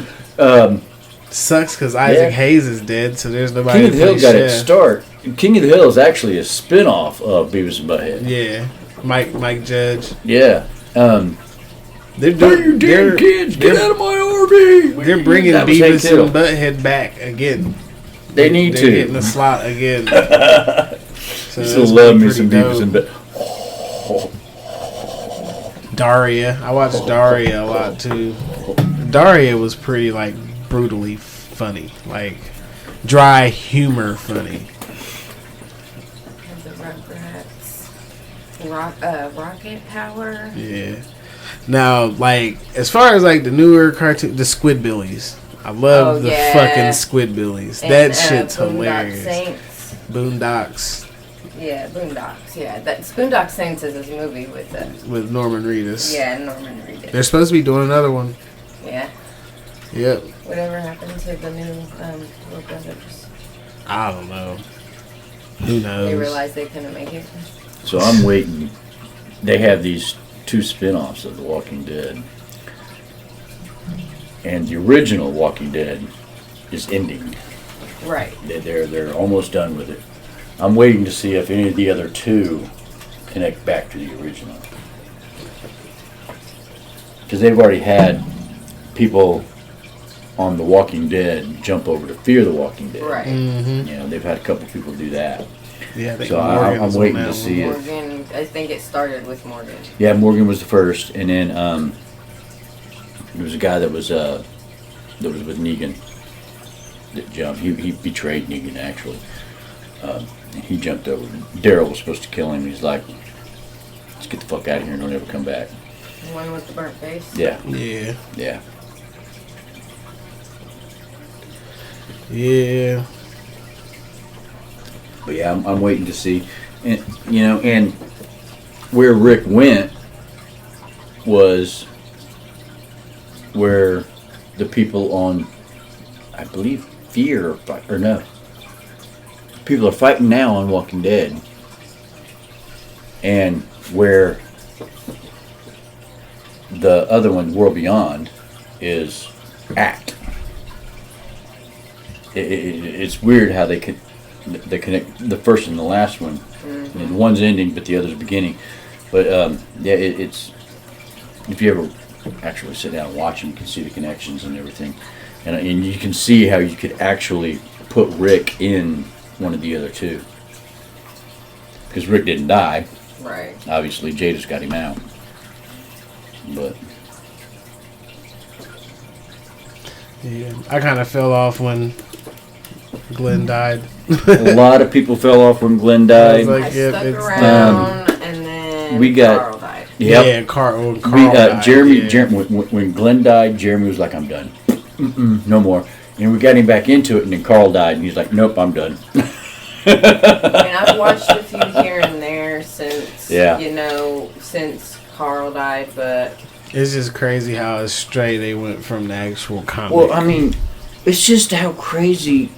Sucks because Isaac Yeah. Hayes is dead, so there's nobody King of the to Hill play got its chef. start. King of the Hill is actually a spin-off of Beavis and Butthead. Yeah, Mike Judge. Yeah. They're Hey, you damn kids, get out of my RV! They're bringing That was Hank Beavis Hill. and Butthead back again. They need They're hitting to. the slot again. So Used that's to love me pretty some dope. Beavis and Butthead. Daria. I watched Daria a lot too. Daria was pretty like brutally funny, like dry humor funny. The Rugrats. Rocket Power. Yeah. Now, like as far as like the newer cartoon, the Squidbillies. I love Oh, the yeah. fucking Squidbillies. And, That shit's Boondock hilarious. Saints. Boondocks Yeah, Boondocks. Yeah, that Boondock Saints is this movie with with Norman Reedus. Norman Reedus. They're supposed to be doing another one. Yeah. Yep. Whatever happened to the new Little Brothers? I don't know. Who knows? They realized they couldn't make it. So I'm waiting. They have these 2 spin-offs of The Walking Dead. And the original Walking Dead is ending. Right. They're almost done with it. I'm waiting to see if any of the other 2 connect back to the original. Because they've already had people on The Walking Dead jump over to Fear the Walking Dead. Right. Mm-hmm. You know, they've had a couple people do that. Yeah, I think So Morgan I'm was on waiting that to one. see it. Morgan, I think it started with Morgan. Yeah, Morgan was the first, and then there was a guy that was with Negan that jumped. He betrayed Negan actually. He jumped over. Daryl was supposed to kill him. He's like, "Let's get the fuck out of here and don't ever come back." The one with the burnt face? Yeah, Yeah. yeah. Yeah. But yeah, I'm waiting to see, and you know, and where Rick went was where the people on, I believe, Fear or no, people are fighting now on Walking Dead, and where the other one, World Beyond, is at. It's weird how they connect the first and the last one. Mm-hmm. And one's ending, but the other's beginning. But yeah, it's if you ever actually sit down and watch them, you can see the connections and everything, and you can see how you could actually put Rick in one of the other two, because Rick didn't die. Right. Obviously, Jada's got him out, but Yeah. I kind of fell off when Glenn died. a lot of people fell off when Glenn I died. was like, I yep, stuck it's around, and then we got- Carl died. Yep. Yeah, Carl We died, Jeremy, yeah. when Glenn died, Jeremy was like, "I'm done, no more." And we got him back into it, and then Carl died, and he's like, "Nope, I'm done." And I've watched a few here and there since, Yeah. you know, since Carl died, but It's just crazy how astray they went from the actual comic. Well, I mean, it's just how crazy.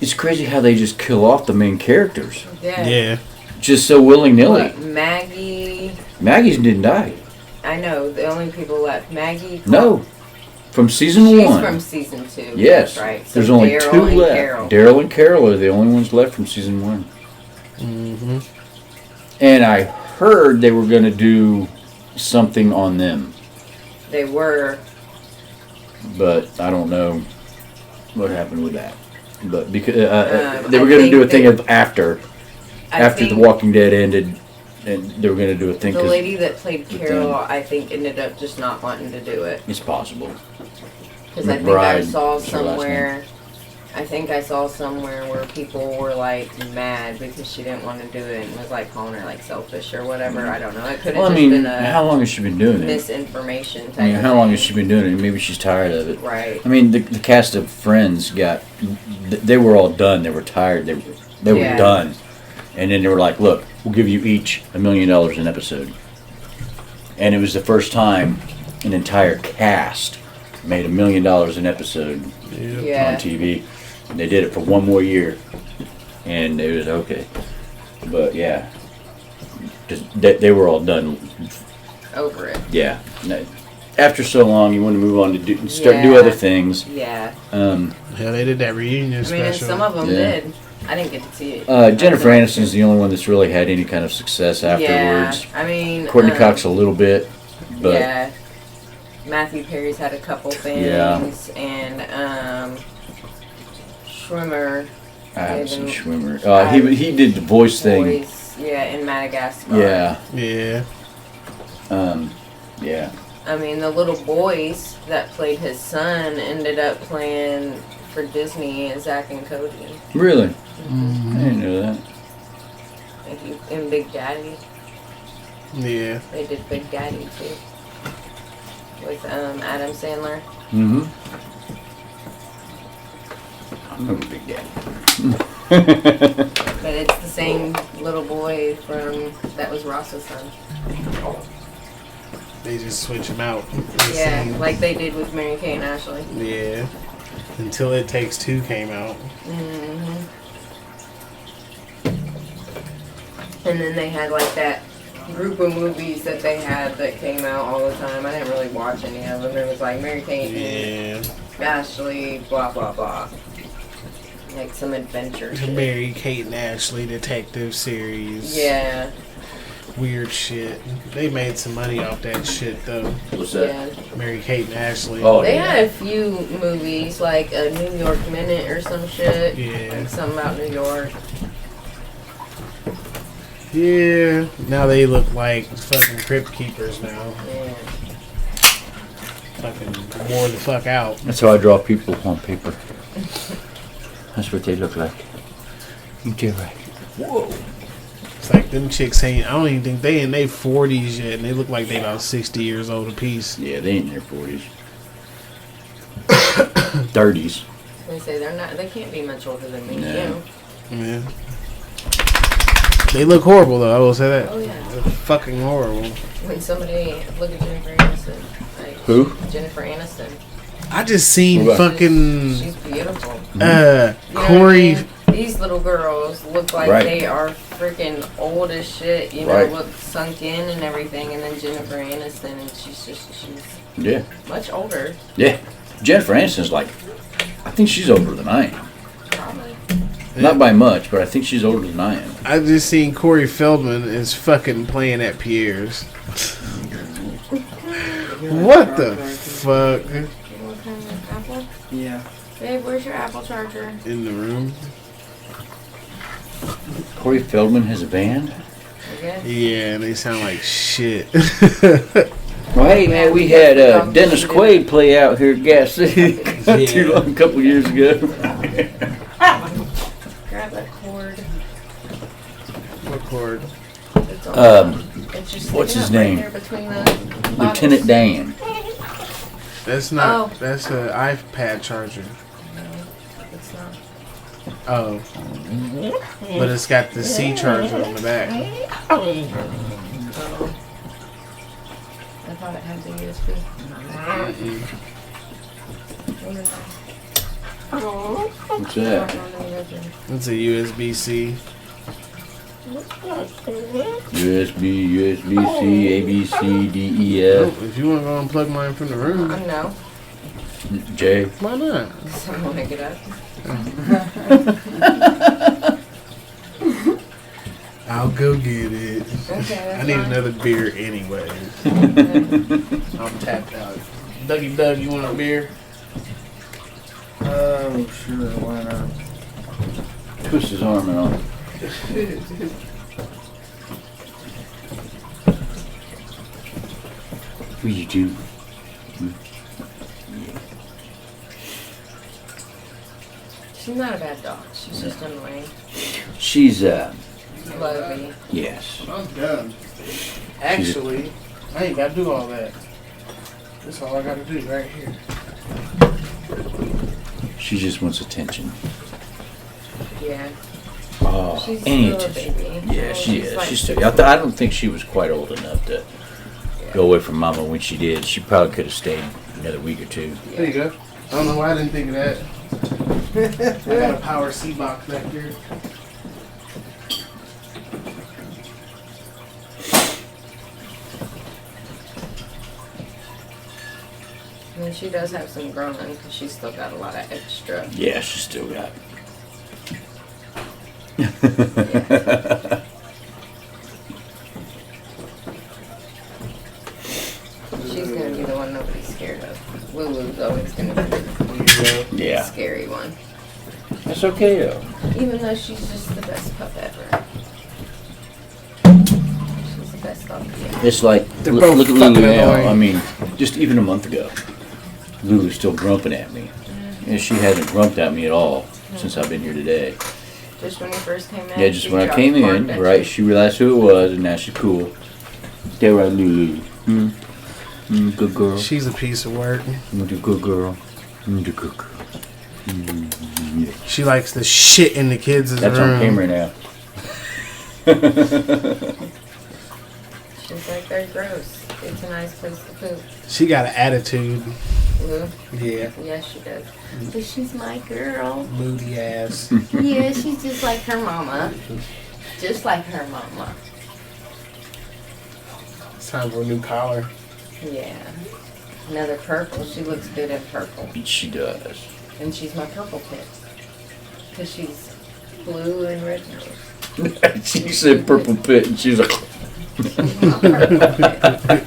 It's crazy how they just kill off the main characters, yeah. yeah. just so willy nilly. What, Maggie, Maggie didn't die. I know, the only people left. Maggie, No, from season she's one. from season 2. Yes, That's right. So there's only Daryl two and left. Carol. Daryl and Carol are the only ones left from season 1. Mm-hmm. And I heard they were going to do something on them, They were. but I don't know what happened with that. But because they I were going to think do a thing they- of after I The think Walking Dead ended, and they were going to do a thing. the 'cause lady that played the Carol, thing- I think, ended up just not wanting to do it. It's possible. Because I think I McBride, saw is her last somewhere. I think I saw somewhere where people were like mad because she didn't want to do it and was like calling her like selfish or whatever. I don't know. It could have Well, I just mean, been a how long has she been doing it? misinformation type I mean, of how long thing. has she been doing it? Maybe she's tired of it. Right. I mean, the cast of Friends they were all done. They were tired. They were Yeah. done. And then they were like, look, we'll give you each $1 million an episode. And it was the first time an entire cast made $1 million an episode Yeah. on TV. And they did it for one more year. And it was okay. But yeah, 'cause they were all done. Over it. Yeah. No, after so long, you want to move on to do Yeah. other things. Yeah. Hell, they did that reunion I mean, and special. some of them Yeah. did. I didn't get to see it. Jennifer Aniston's the only one that's really had any kind of success afterwards. Yeah. I mean, Courtney Cox a little bit, but yeah. Matthew Perry's had a couple things, Yeah. and Schwimmer. Absent Even- Schwimmer. He did the voice thing. Voice, yeah, in Madagascar. Yeah. Yeah. Yeah. I mean, the little boys that played his son ended up playing for Disney as Zach and Cody. Really? Mm-hmm. I didn't know that. Like in Big Daddy. Yeah. They did Big Daddy too. With Adam Sandler. Mm-hmm. I remember Big Daddy. But it's the same little boy that was Ross's son. They just switch them out. Yeah, like they did with Mary Kay and Ashley. Yeah. Until It Takes Two came out. hmm And then they had like that group of movies that they had that came out all the time. I didn't really watch any of them. It was like Mary Kay and Yeah. Ashley, blah blah blah. Like some adventure shit. Mary Kate and Ashley detective series. Yeah, Weird shit. They made some money off that shit though. What's that? yeah. Mary Kate and Ashley. Oh, They yeah. had a few movies, like a New York Minute or some shit. Yeah. Like something about New York. Yeah. Now they look like fucking crypt keepers now. Yeah. Fucking wore the fuck out. That's how I draw people on paper. That's what they look like. You did right. It's like them chicks ain't. I don't even think they in their 40s yet, and they look like they about 60 years old apiece. Yeah, they ain't in their 40s. 30s. They say they're not. They can't be much older than me. No. Yeah. Yeah. They look horrible though. I will say that. Oh yeah. They're fucking horrible. When somebody look at Jennifer Aniston. Like, Who? Jennifer Aniston. I just seen What? fucking She's beautiful. uh You know what I Corey. mean? These little girls look like Right. they are freaking old as shit. You know, Right. look sunk in and everything. And then Jennifer Aniston, and she's Yeah. much older. Yeah. Jennifer Aniston's like, I think she's older than I am. Probably. Not by much, but I think she's older than I am. I just seen Corey Feldman is fucking playing at Pierre's. What the fuck? What kind of apple? Yeah. Babe, where's your Apple charger? In the room? Corey Feldman has a band? I guess. Yeah, and they sound like shit. Well, hey, man, we had Dennis Quaid play out here at Gas City not too long, a couple years ago. Grab that cord. What cord? It's on. It's just What's sticking his up right name? there between the Lieutenant Dan. That's not. Oh. That's an iPad charger. It's not. Oh. But it's got the C charger on the back. Oh. I thought it had the USB. What's that? It's a USB-C. USB, USB-C, ABC, D, E, Oh, F, if you want to go unplug mine from the room, No. J. why not? Someone pick it up. I'll go get it. Okay, I that's need fine. another beer anyway. I'm tapped out. Dougie Doug, you want a beer? Oh, sure, why not? Twist his arm and all. What you do? She's not a bad dog. She's just annoying. She's, Lovey. yes. I'm done. Actually, I ain't got to do all that. That's all I got to do right here. She just wants attention. Yeah. Oh, She's any still a attention. baby. Yeah, she She's is. like- She's still. I don't think she was quite old enough to go away from Mama when she did. She probably could have stayed another week or two. There you go. I don't know why I didn't think of that. I got a power C box back here. I mean, she does have some growing because she's still got a lot of extra. Yeah, she's still got. She's gonna be the one nobody's scared of. Lulu's always gonna be the Yeah, scary one. that's okay though. Even though she's just the best pup ever. She's the best dog ever. It's like They're look, both look at Lulu fucking now. annoying. I mean, just even a month ago, Lulu's still grumping at me, and she hasn't grumped at me at all since I've been here today. Just when you first came in? Yeah, just she when I dropped came barked in, at right? you? She realized who it was, and now she's cool. Stay right, Lulu. Good girl. She's a piece of work. The good girl. The good girl. She likes the shit in the kids' That's room. on camera now. She's like, they're gross. It's a nice place to poop. She got an attitude. Lou? Yeah. Yes, she does. But she's my girl. Moody ass. Yeah, she's just like her mama. Just like her mama. It's time for a new collar. Yeah. Another purple. She looks good in purple. She does. And she's my purple pit. Because she's blue and red nose. She said purple pit, and she was like, She's my purple pit.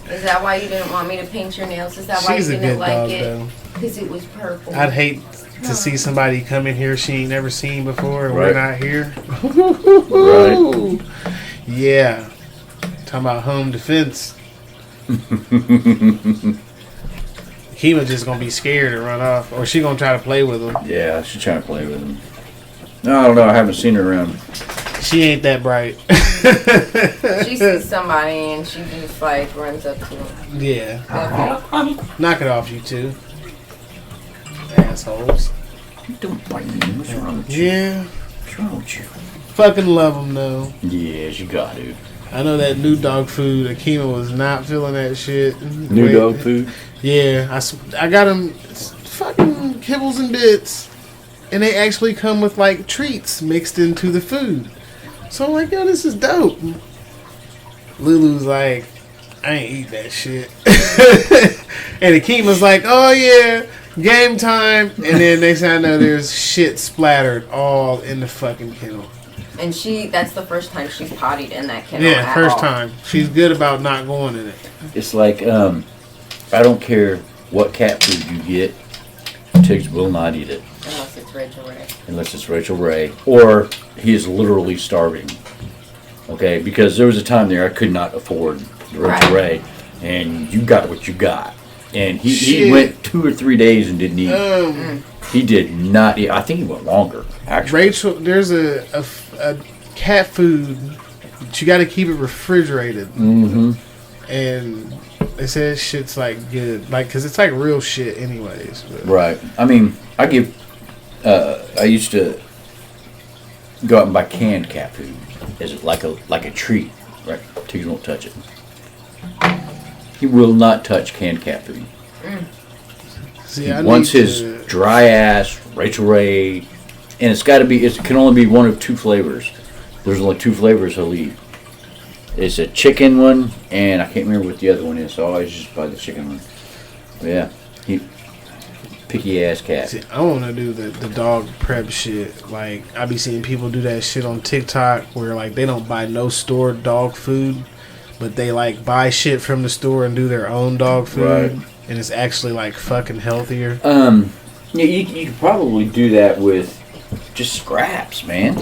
Is that why you didn't want me to paint your nails? Is that why She's you a didn't good like dog, it? though. Because it was purple. I'd hate to see somebody come in here she ain't never seen before and Right. we're not here. Right. Yeah. Talking about home defense. Kima's just gonna be scared and run off. Or she gonna try to play with him. Yeah, she's trying to play with him. No, I don't know. I haven't seen her around. She ain't that bright. She sees somebody and she just like runs up to him. Yeah. Okay. Knock it off, you two. Assholes. Don't bite me. What's wrong with you? Yeah. What's wrong with you? Fucking love them though. Yes, you got to. I know that new dog food. Akima was not feeling that shit. New dog food? Yeah, I got them fucking kibbles and bits, and they actually come with like treats mixed into the food. So I'm like, yo, this is dope. Lulu's like, I ain't eat that shit. And Akima's like, oh yeah, game time. And then next thing I know, there's shit splattered all in the fucking kennel. And that's the first time she's pottied in that kennel. Yeah, at first all. time. She's good about not going in it. It's like, I don't care what cat food you get, Tiggs will not eat it. Unless it's Rachel Ray. Unless it's Rachel Ray. Or he is literally starving. Okay? Because there was a time there I could not afford Rachel Ray. And you got what you got. And he Shit. went 2 or 3 days and didn't eat. He did not eat. I think he went longer, actually. Rachel, there's a cat food, but you got to keep it refrigerated. Mm-hmm. And they said shit's like good, like because it's like real shit, anyways. But. Right. I mean, I used to go out and buy canned cat food as like a treat. Right. Tiggs won't touch it. He will not touch canned cat food. See, He I wants need his to- dry ass Rachel Ray, and it's got to be. It can only be one of 2 flavors. There's only 2 flavors he'll eat. It's a chicken one, and I can't remember what the other one is. So I always just buy the chicken one. But yeah, he picky ass cat. See, I want to do the dog prep shit. Like I be seeing people do that shit on TikTok where like they don't buy no store dog food, but they like buy shit from the store and do their own dog food, Right. and it's actually like fucking healthier. Yeah, you could probably do that with just scraps, man.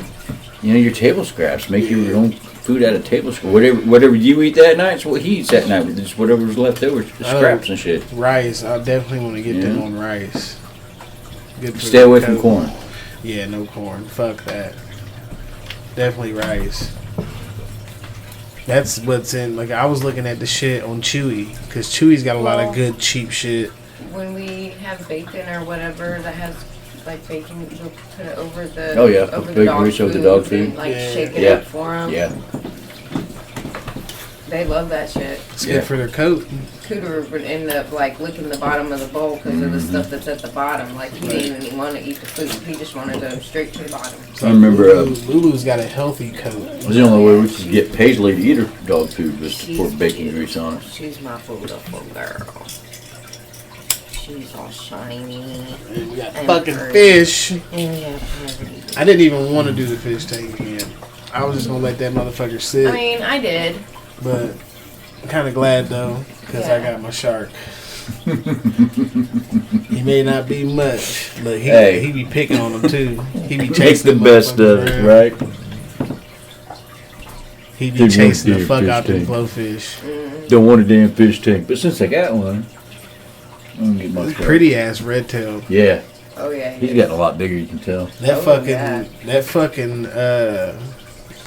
You know, your table scraps. Make your own food out of table scraps. Whatever you eat that night is what he eats that night. Just whatever's left over, the scraps and shit. Rice, I definitely want to get them Yeah. on rice. Good for Stay the away from coat. corn. Yeah, no corn. Fuck that. Definitely rice. That's what's in. Like I was looking at the shit on Chewy because Chewy's got a lot of Well- good cheap shit. When we have bacon or whatever that has like bacon, we'll put it over the Oh, yeah, over big the dog grease food, over the dog food. and, like Yeah. shake it Yeah. up for them. Yeah. They love that shit. It's Yeah. good for their coat. Cooter would end up like licking the bottom of the bowl because of the stuff that's at the bottom. Like he didn't even want to eat the food. He just wanted to go straight to the bottom. I remember Lulu's got a healthy coat. it was the only way we could get Paisley to eat her dog food was to pour bacon grease on it. She's my beautiful girl. She's all shiny. And we got And fucking pretty. fish. And yeah, pretty. I didn't even want to do the fish tank again. I was just gonna let that motherfucker sit. I mean, I did. But I'm kind of glad though, because I Yeah. got my shark. He may not be much, but Hey. he be picking on them too. He be Make chasing the best of it, around. right? He be He wants chasing the the fuck fish out the tank. blowfish. Don't want a damn fish tank, but since I got one, I'm gonna get my stuff. Pretty ass red tail. Yeah, Oh yeah. he's gotten a lot bigger. You can tell. That Oh, fucking yeah. that fucking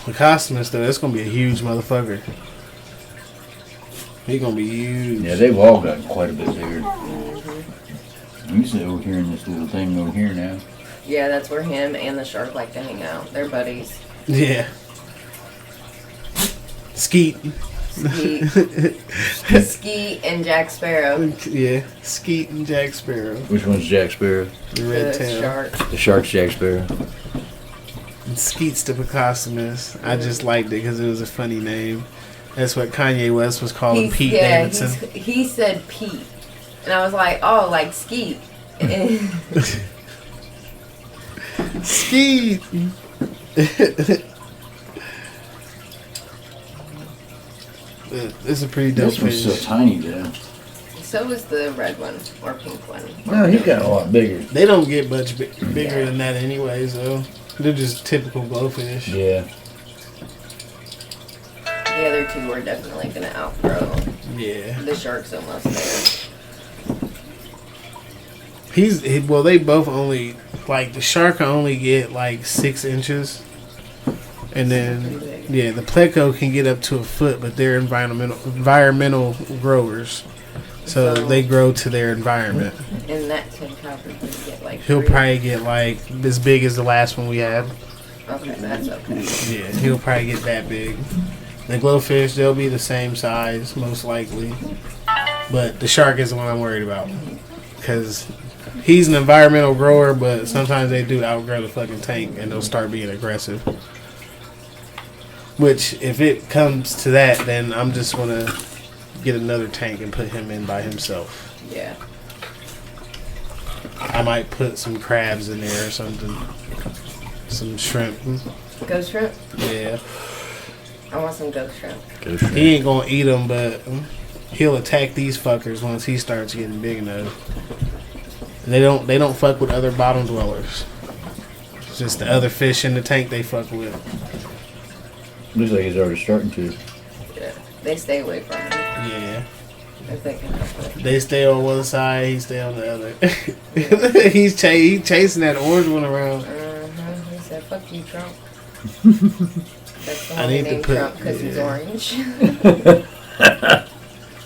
Placosmus though. That's gonna be a huge motherfucker. He gonna be huge. Yeah, they've all gotten quite a bit bigger. I'm used to over here in this little thing over here now. Yeah, that's where him and the shark like to hang out. They're buddies. Yeah. Skeet. Skeet, Skeet and Jack Sparrow. Yeah. Skeet and Jack Sparrow. Which one's Jack Sparrow? The red The tail. shark. The shark's Jack Sparrow. And Skeet's the Placosmus. I just liked it because it was a funny name. That's what Kanye West was calling Pete Davidson. He said Pete. And I was like, oh, like Skeet. Skeet. It's a pretty dope This one's fish. still tiny, though. So is the red one or pink one. No, he got a lot bigger. They don't get much bigger than that anyways, though. They're just typical glowfish. Yeah. The other two are definitely gonna outgrow. Yeah. The shark's almost there. Well, they both only, like, the shark can only get, like, 6 inches. And then, yeah, the pleco can get up to a foot, but they're environmental growers. So they grow to their environment. And that can probably get like. He'll 3. probably get, like, as big as the last one we had. Okay, that's okay. Yeah, he'll probably get that big. The glowfish, they'll be the same size, most likely. But the shark is the one I'm worried about. Because he's an environmental grower, but sometimes they do outgrow the fucking tank and they'll start being aggressive. Which, if it comes to that, then I'm just going to get another tank and put him in by himself. Yeah. I might put some crabs in there or something. Some shrimp. Ghost shrimp? Yeah. I want some ghost shrimp. He ain't gonna eat them, but he'll attack these fuckers once he starts getting big enough. They don't fuck with other bottom dwellers. It's just the other fish in the tank they fuck with. Looks like he's already starting to. Yeah. They stay away from him. Yeah. If they can help it. They stay on one side, he stay on the other. He's chasing that orange one around. He said, "Fuck you, Trump." That's the I one need to named put- Trump because he's yeah. orange.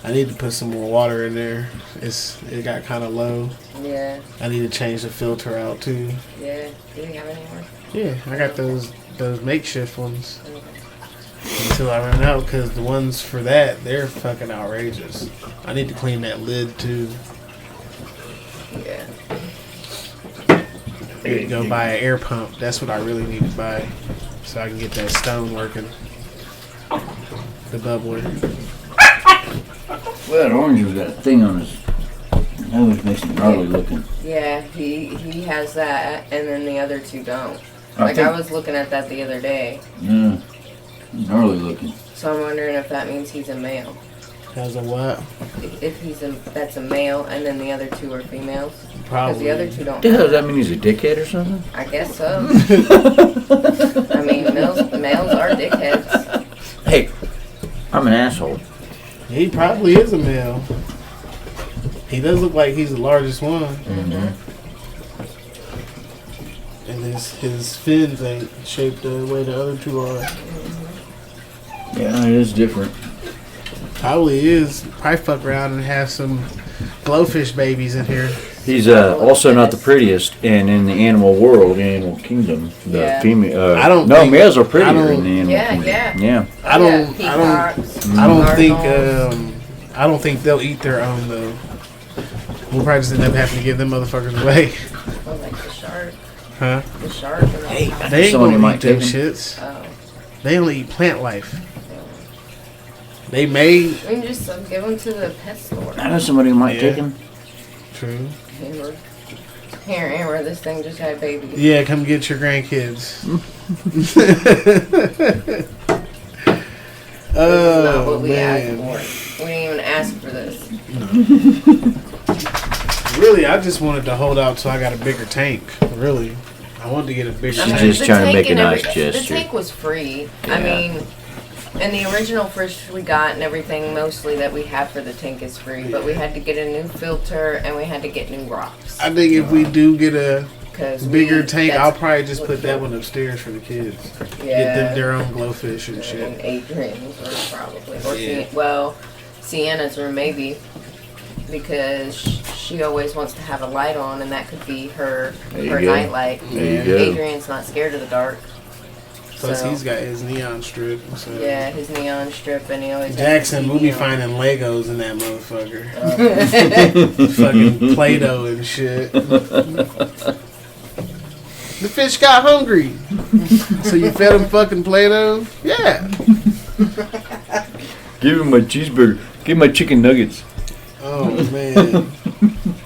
I need to put some more water in there. It got kind of low. Yeah. I need to change the filter out too. Yeah. Do we have any more? Yeah, I got those makeshift ones. Until I run out, because the ones for that, they're fucking outrageous. I need to clean that lid too. Yeah. I need to go buy an air pump. That's what I really need to buy, so I can get that stone working. The bubbler. Well, that orange has got a thing on his nose, makes him gnarly looking. Yeah, he has that, and then the other two don't. I Like, think- I was looking at that the other day, Yeah. Gnarly looking. so I'm wondering if that means he's a male. How's a what? If that's a male, and then the other two are females. Because Probably. the other two don't. The hell, does that mean he's a dickhead or something? I guess so. I mean, males are dickheads. Hey, I'm an asshole. He probably is a male. He does look like he's the largest one, Mm-hmm. and his fins ain't shaped the way the other two are. Yeah, it is different. Probably is. Probably fuck around and have some glowfish babies in here. He's also not the prettiest, and in the animal world, the animal kingdom, the Yeah. female. I don't No, think- males are I prettier don't- in the animal Yeah, kingdom. yeah. Yeah. I don't think Cardinals. I don't think they'll eat their own though. We'll probably just end up having to give them motherfuckers away. Oh, like the shark. Huh? The shark. And Hey, all I They think ain't somebody gonna might eat them take him. shits. Oh. They only eat plant life. They may. We can just give them to the pet store. I know somebody who might Yeah. take him. True. Here, this thing just had babies. Yeah, come get your grandkids. This is not what we asked man. for. We didn't even ask for this. Really, I just wanted to hold out till I got a bigger tank. Really, I wanted to get a bigger She's tank. just the trying to tank make a and nice The gesture. tank was free. Yeah. I mean, and the original fish we got and everything mostly that we have for the tank is free. But we had to get a new filter and we had to get new rocks. I think if we do get a Cause bigger tank, that's I'll probably just what put that we- one upstairs for the kids. Get Yeah. them their own glowfish and And shit. Adrian's room probably. Or Yeah. Sienna's room maybe. Because she always wants to have a light on and that could be her There you her go. night light. There you And go. Adrian's not scared of the dark. Plus, So- he's got his neon strip. So. Yeah, his neon strip and he always has Jackson, the we'll be TV on. finding Legos in that motherfucker. Fucking Play-Doh and shit. The fish got hungry. So you fed him fucking Play-Doh? Yeah. Give him my cheeseburger. Give him my chicken nuggets. Oh, man.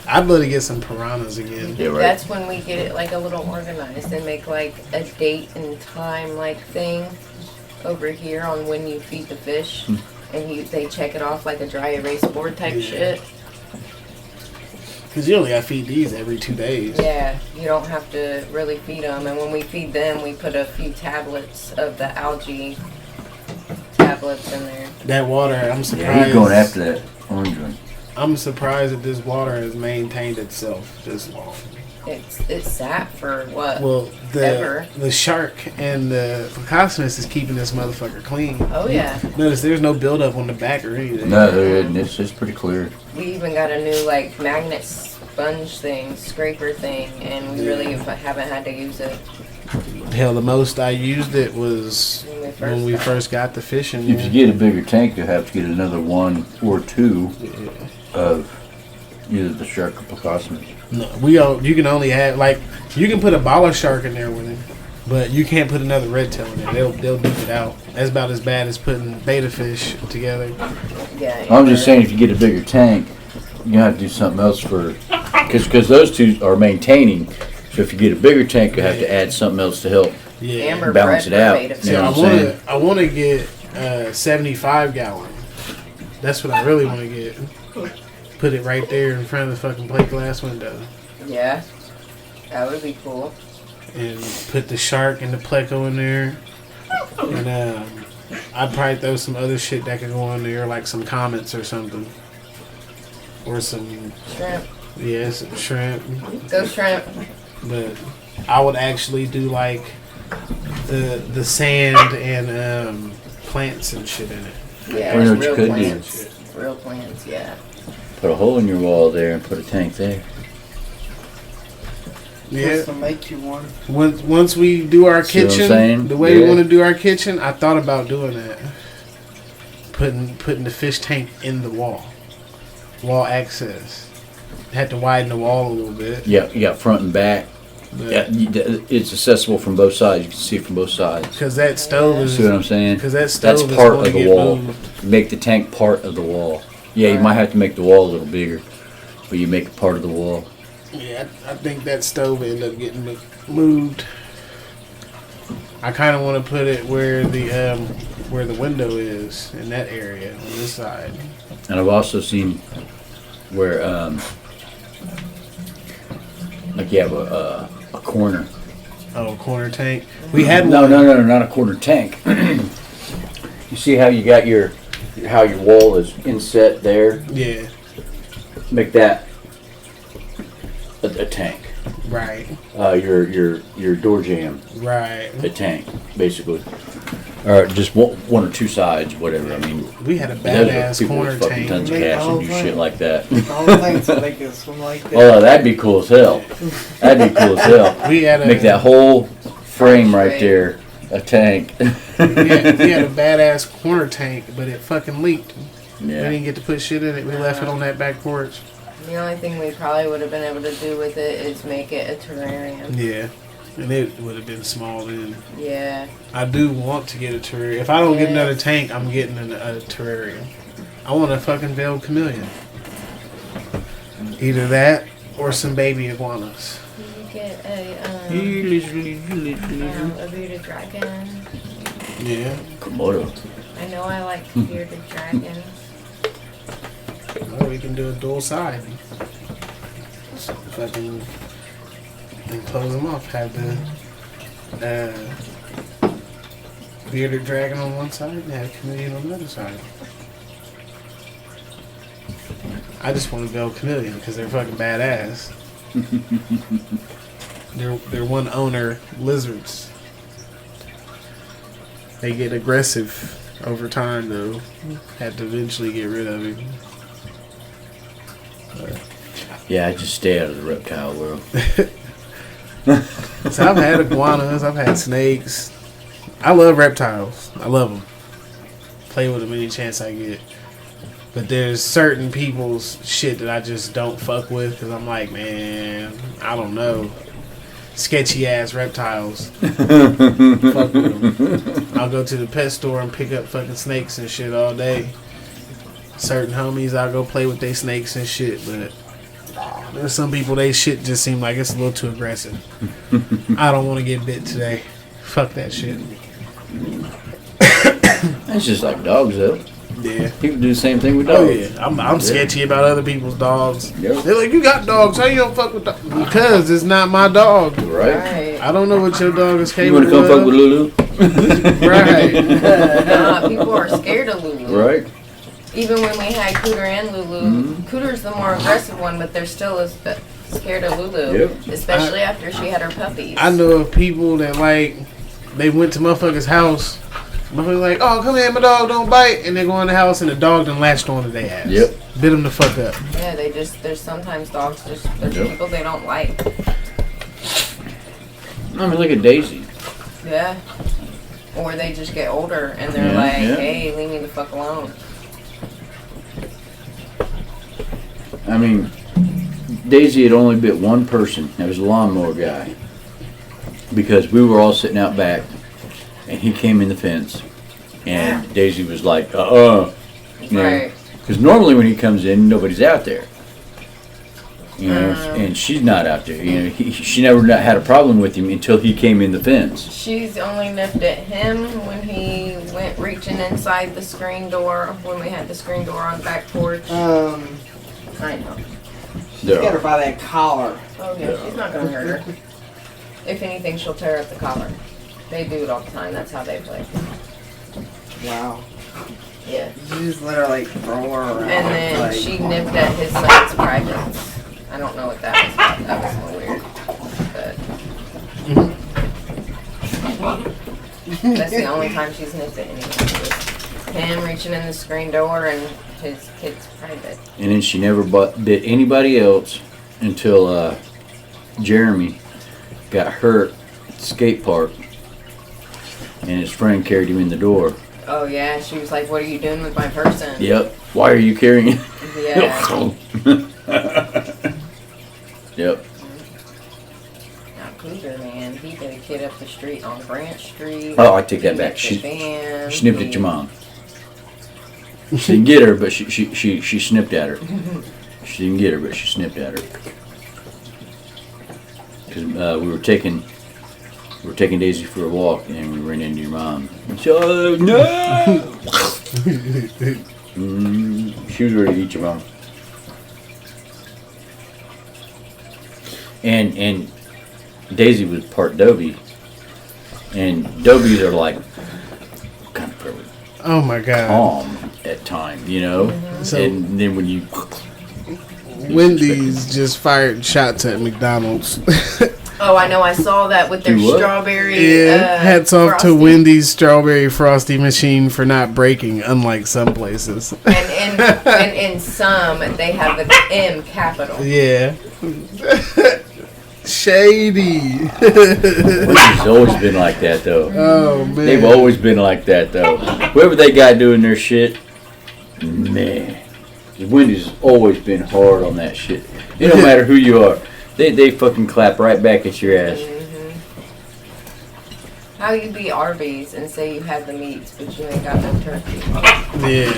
I'd love to get some piranhas again. Yeah, right. That's when we get it like a little organized and make like a date and time like thing. over here on when you feed the fish, and they check it off like a dry erase board type shit. Because you only got to feed these every 2 days. Yeah, you don't have to really feed them. And when we feed them, we put a few tablets of the algae tablets in there. That water, I'm surprised. Yeah, he's going after that orange one. I'm surprised that this water has maintained itself this long. It's sat for what? Well, ever. the shark and the Cosmos is keeping this motherfucker clean. Oh yeah. Notice there's no buildup on the back or anything. No, there isn't. It's pretty clear. We even got a new like magnet sponge thing, scraper thing, and we really haven't had to use it. Hell, the most I used it was when we first got the fishing. If you get a bigger tank, you'll have to get another 1 or 2 of either the shark or Picosmus. No, you can only have you can put a baller shark in there with it, but you can't put another red tail in there. They'll duke it out. That's about as bad as putting beta fish together. Yeah. I'm just saying, if you get a bigger tank, you have to do something else because those two are maintaining. So if you get a bigger tank, you have to add something else to help Amber balance it bread out. made of You know fish. what I'm saying? I want to get 75 gallon. That's what I really want to get. Put it right there in front of the fucking plate glass window. Yeah. That would be cool. And put the shark and the pleco in there. And I'd probably throw some other shit that could go on there, like some comets or something. Or some... Shrimp. Yes, shrimp. Go shrimp. But I would actually do like the sand and plants and shit in it. Yeah, Or what you real could do. plants. Real plants, yeah. Put a hole in your wall there and put a tank there. Yeah. To make you one. Once we do our See what I'm kitchen, saying? the way we Yeah. want to do our kitchen, I thought about doing that. Putting the fish tank in the wall access. Had to widen the wall a little bit. Yeah, you got front and back. but- Yeah, it's accessible from both sides. You can see it from both sides. Because that stove is. See what I'm saying? Because that stove That's is part going of to the get wall. moved. Make the tank part of the wall. Yeah, you might have to make the wall a little bigger, but you make it part of the wall. Yeah, I think that stove ended up getting moved. I kind of want to put it where the window is in that area on this side. And I've also seen where, like you have a corner. Oh, corner tank. We had No, one. no, not a corner tank. You see how you got how your wall is inset there? Yeah, Make that a tank. right, Your door jamb, right. a tank, basically. Or just one or two sides, whatever. I mean, We had a those are badass people corner with fucking tank. tons of Make the cash whole and do thing. shit like that. The whole thing so they can swim like that. Oh, that'd be cool as hell. That'd be cool as hell. We had a Make that whole frame right there a tank. we had a badass corner tank, but it fucking leaked. We Yeah. didn't get to put shit in it. We left it on that back porch. The only thing we probably would have been able to do with it is make it a terrarium. Yeah, and it would have been small then. Yeah. I do want to get a terrarium. If I don't get Yeah. another tank, I'm getting a terrarium. I want a fucking veiled chameleon. Either that or some baby iguanas. You get a bearded dragon. Yeah. Komodo. I know I like bearded dragons. Or we can do a dual side. Fucking and close them off. Have the bearded dragon on one side and have chameleon on the other side. I just want to build chameleon because they're fucking badass. They're one owner lizards. They get aggressive over time though. Had to eventually get rid of him. Yeah, I just stay out of the reptile world. So I've had iguanas, I've had snakes. I love reptiles. I love them. Play with them any chance I get. But there's certain people's shit that I just don't fuck with because I'm like, man, I don't know. Sketchy ass reptiles. Fuck with them. I'll go to the pet store and pick up fucking snakes and shit all day. Certain homies, I'll go play with their snakes and shit, but there's some people, they shit just seem like it's a little too aggressive. I don't want to get bit today. Fuck that shit. That's just like dogs, though. Yeah. People do the same thing with Oh dogs. yeah, I'm sketchy about other people's dogs. Yep. They're like, you got dogs? How you don't fuck with dogs? Because it's not my dog. Right? Right. I don't know what your dog is You capable want to come of. fuck with Lulu? Right. Nah, people are scared of Lulu. Right? Even when we had Cooter and Lulu, Cooter's the more aggressive one, but they're still scared of Lulu. Yep. Especially after she had her puppies. I know of people that like they went to motherfucker's house. Motherfucker's like, oh come here, my dog don't bite, and they go in the house and the dog done latched onto their ass. Yep. Bit them the fuck up. Yeah, there's sometimes dogs there's Yep. people they don't like. I mean, look at Daisy. Yeah. Or they just get older and they're Yeah, like, yeah. hey, leave me the fuck alone. I mean, Daisy had only bit one person. That was a lawnmower guy. Because we were all sitting out back, and he came in the fence, and Daisy was like, You know, Right. because normally when he comes in, nobody's out there. You know, and she's not out there. You know, she never had a problem with him until he came in the fence. She's only nipped at him when he went reaching inside the screen door when we had the screen door on the back porch. I know. She's got her by that collar. Oh yeah, she's not gonna hurt her. If anything, she'll tear up the collar. They do it all the time. That's how they play. Wow. Yeah. You just let her like throw her around. And then like, she nipped at his son's privates. I don't know what that was about. That was a little weird. But that's the only time she's nipped at anything. It was him reaching in the screen door and his kid's private. And then she never bit anybody else until Jeremy got hurt at the skate park, and his friend carried him in the door. Oh yeah, she was like, "What are you doing with my person?" Yep. Why are you carrying it? Yeah. Yep. Now Cougar, man, he did a kid up the street on Branch Street. Oh, I take that back. She snipped at your mom. She didn't get her, but she snipped at her. She didn't get her, but she snipped at her. Because we were taking Daisy for a walk, and we ran into your mom. And she, oh no! She was ready to eat your mom. And Daisy was part Dubby, and Dubbies are like kind of pretty Oh my god. calm at time, you know. So- And then when you Wendy's just fired shots at McDonald's. Oh, I know. I saw that with their Do what? strawberry. Yeah, hats off frosty. to Wendy's strawberry frosty machine for not breaking, unlike some places. And in some, they have the M capital. Yeah. Shady. Wendy's always been like that though. Oh man. They've always been like that though. Whoever they got doing their shit, man. Wendy's has always been hard on that shit. It don't matter who you are. They fucking clap right back at your ass. How you be Arby's and say you had the meats, but you ain't got no turkey? Yeah.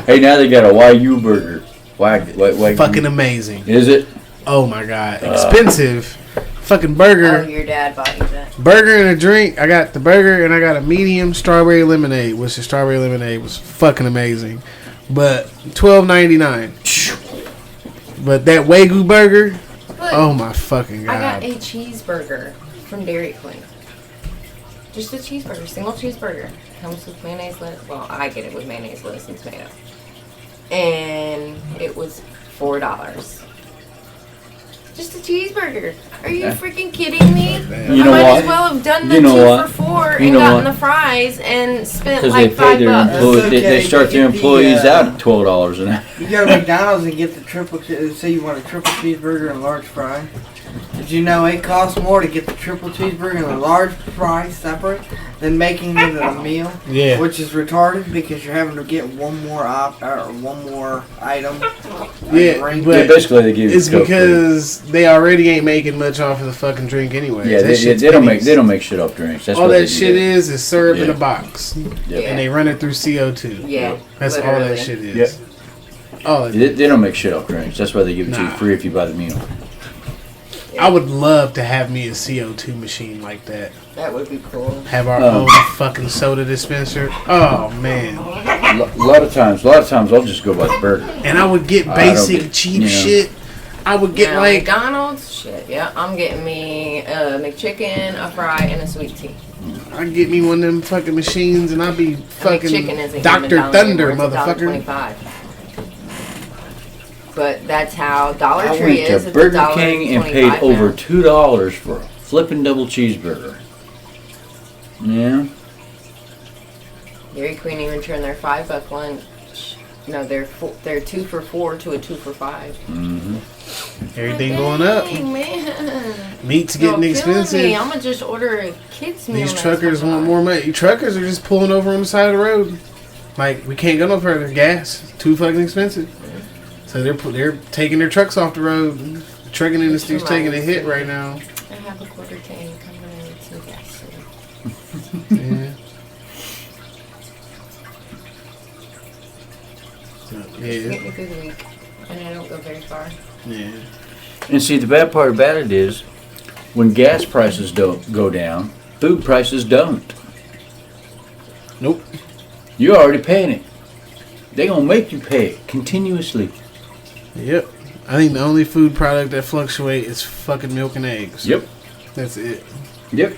Hey, now they got a YU burger. Why Fucking amazing. Is it? Oh my god. Expensive. Fucking burger. Oh, your dad bought you that. Burger and a drink. I got the burger and I got a medium strawberry lemonade, which the strawberry lemonade was fucking amazing. But $12.99. But that Wagyu burger, Look, oh my fucking I got god. a cheeseburger from Dairy Queen. Just a cheeseburger, single cheeseburger. Comes with mayonnaise, lettuce. Well, I get it with mayonnaise, lettuce, and tomato. And it was $4. Just a cheeseburger. Are you freaking kidding me? You know I might what? as well have done the You know 2 what? for $4 You and know gotten what? the fries and spent Because like they pay their $5. employees. That's They okay. start their Get the, employees out at $12 an hour. You go to McDonald's and get the triple. Say you want a triple cheeseburger and a large fry. Did you know it costs more to get the triple cheeseburger and the large fry separate than making it a meal? Yeah. Which is retarded because you're having to get one more item. Yeah, Drink. but Yeah, basically they give you it's Coke free. because they already ain't making much off of the fucking drink anyway. Yeah, they don't make shit off drinks. That's all what that they shit do. is syrup in Yeah. a box, Yep. and they run it through CO2. Yeah. That's all literally. that shit is. All it They don't make shit off drinks. That's why they give it to you Nah. free if you buy the meal. I would love to have me a CO2 machine like that. That would be cool. Have our own fucking soda dispenser. Oh man. A lot of times I'll just go by the burger. And I would get I don't basic get- cheap you know. shit. I would get Now, like McDonald's. Shit, yeah. I'm getting me a McChicken, a fry, and a sweet tea. I get me one of them fucking machines and I'd be fucking McChicken isn't Dr. even Thunder, $1 anymore, it's motherfucker. $1.25. But that's how Dollar I Tree went is. to It's Burger $1.25 King and paid now. over $2 for a flippin' double cheeseburger. Yeah. Dairy Queen even turned their $5 lunch. No, they're 2 for $4 to a 2 for $5. Mm-hmm. Everything going up. Dang, man. Meat's Y'all getting killing me. expensive. I'm gonna just order a kids meal. These next truckers time. want more money. Truckers are just pulling over on the side of the road. Like, we can't go no further. Gas too fucking expensive. So they're taking their trucks off the road. The trucking industry's taking a hit right now. I have a quarter tank. I'm gonna need some gas. Yeah. So, It's yeah. getting a good week, and I don't go very far. Yeah. And see, the bad part about it is, when gas prices don't go down, food prices don't. Nope. You're already paying it. They gonna make you pay it continuously. Yep. I think the only food product that fluctuate is fucking milk and eggs. Yep. That's it. Yep.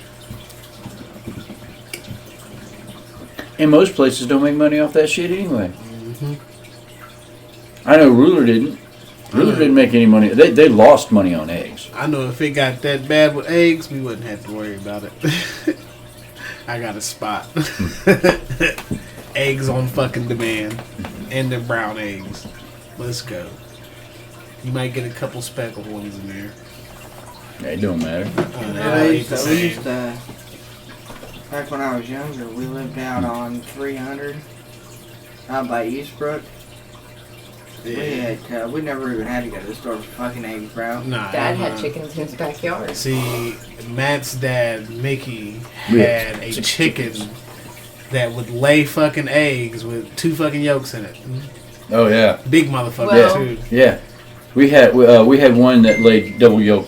And most places don't make money off that shit anyway. Mm-hmm. I know Ruler didn't. Ruler didn't make any money. They lost money on eggs. I know if it got that bad with eggs, we wouldn't have to worry about it. I got a spot. Eggs on fucking demand. And the brown eggs. Let's go. You might get a couple speckled ones in there. It don't matter. We used to, back when I was younger, we lived out on 300 out by Eastbrook. We never even had to go to the store for fucking eggs, bro. Nah, Dad had chickens in his backyard. See, Matt's dad, Mickey, We had had a 6 chicken chickens. that would lay fucking eggs with 2 fucking yolks in it. Oh yeah. Big motherfucker, Well- too. Yeah. We had one that laid double yolk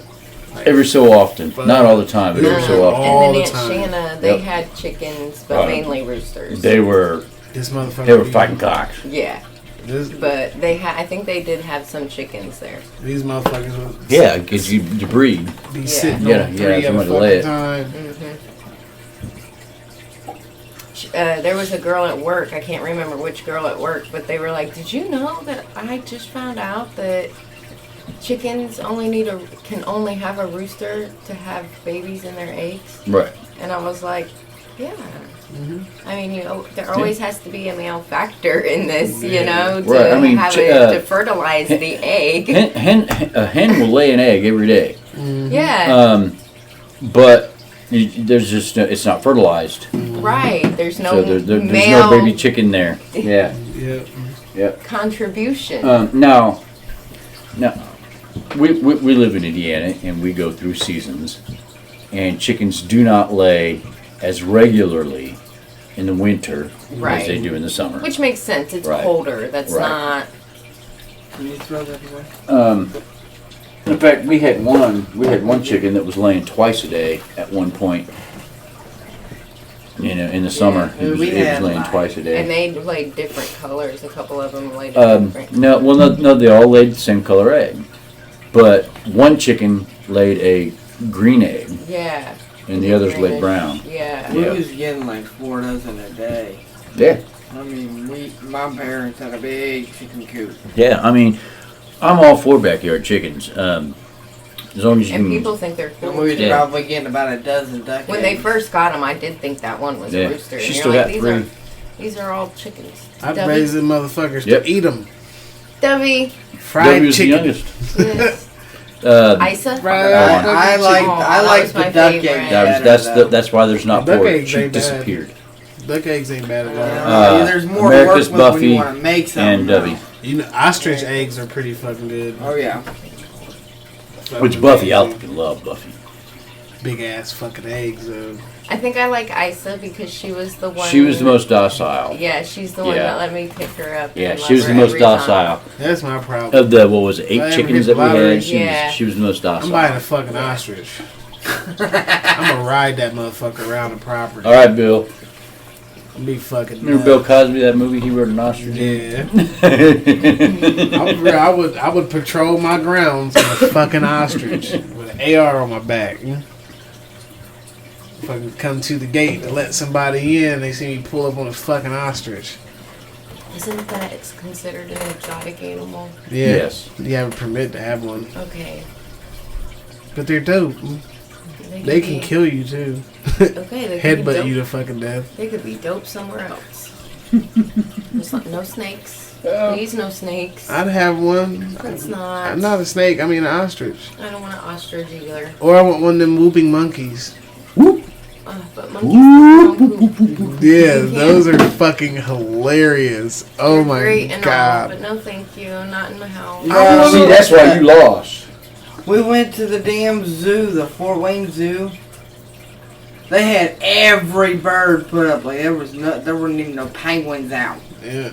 every so often. Not all the time, but every so often. All And then the Aunt time. Shanna, they Yep. had chickens, but Uh, mainly roosters. They were This motherfucker. they were fighting cocks. Yeah, This, but they had. I think they did have some chickens there. these motherfuckers would Yeah, because you breed. be Yeah. sitting Yeah, on yeah, 3 at a somebody fucking lay it. time. There was a girl at work. I can't remember which girl at work, but they were like, "Did you know that I just found out that chickens can only have a rooster to have babies in their eggs?" Right. And I was like, "Yeah." I mean, there always has to be a male factor in this, you know, to Right, I mean, have to fertilize the egg. A hen will lay an egg every day. Yeah, But there's just it's not fertilized, right. There's no so there's male no baby chicken there. Yeah. Yeah. contribution. Now, we live in Indiana and we go through seasons, and chickens do not lay as regularly in the winter as Right. they do in the summer. Which makes sense. It's Right. colder. That's Right. not. Can you throw that away? In fact, we had one chicken that was laying twice a day at one point. You know, in the summer, Yeah, it was we had laying like- twice a day. And they laid different colors. A couple of them laid different. No, they all laid the same color egg. But one chicken laid a green egg, Yeah. and the others laid Greenish. brown. Yeah. We Yeah. was getting like 4 dozen a day. Yeah, I mean, my parents had a big chicken coop. yeah. I mean, I'm all for backyard chickens. As long as you And can. people think they're And cool. we was Yeah. probably getting about a dozen duck When they eggs. first got them, I did think that one was Yeah. a rooster. She And still you're like, got these 3. these are all chickens. I'd Dubby. raise them motherfuckers Yep. to eat them. Dubby. Fried Debbie was the chicken. youngest. Yes. That Isa. I Oh, that like was the my duck favorite. eggs. better, that's why there's not Duck pork. eggs She ain't bad. disappeared. Duck eggs ain't bad at all. though. There's more America's to work with when Buffy you want to make something. and Dubby. You know, ostrich eggs are pretty fucking good. Oh yeah. Which Buffy, I fucking love Buffy. Big ass fucking eggs though. I think I like Isa because she was the one. She was the most docile. Yeah, she's the one Yeah. that let me pick her up. Yeah, and she love was the her most every time. docile. That's my problem. Of the, what was it, I 8 haven't chickens hit that we lottery. had, Yeah. she was the most docile. I'm buying a fucking ostrich. I'm gonna ride that motherfucker around the property. All right, Bill. I'm be fucking. Remember Bill Cosby, that movie? He rode an ostrich. Yeah. I would patrol my grounds with a fucking ostrich with an AR on my back. Fucking come to the gate to let somebody in, they see me pull up on a fucking ostrich. Isn't that considered an exotic animal? Yeah. Yes. You have a permit to have one. Okay. But they're dope. They can kill you too. Okay, they could be Headbutt dope. you to fucking death. They could be dope somewhere else. There's no snakes. Please, no snakes. I'd have one. It's not. I'm not a snake, I mean an ostrich. I don't want an ostrich either. Or I want one of them whooping monkeys. But monkeys don't poop. Yeah, those are fucking hilarious. Oh They're my great and all, god. but no thank you, not in my house. Yeah. See, that's why you lost. We went to the damn zoo, the Fort Wayne Zoo. They had every bird put up. Like there weren't even no penguins out Yeah.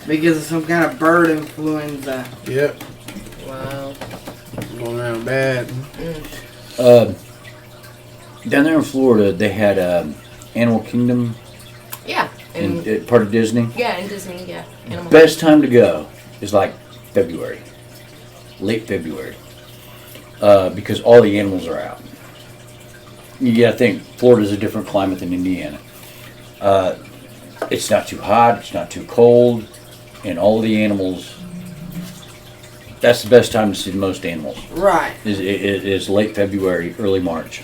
because of some kind of bird influenza. Yep. Wow. Going around bad. Down there in Florida, they had Animal Kingdom Yeah. And in part of Disney. yeah, in Disney, yeah. Animal Best time to go is like February, late February, because all the animals are out. You gotta think Florida's a different climate than Indiana. It's not too hot, it's not too cold, and all the animals. That's the best time to see the most animals. Right. Is late February, early March.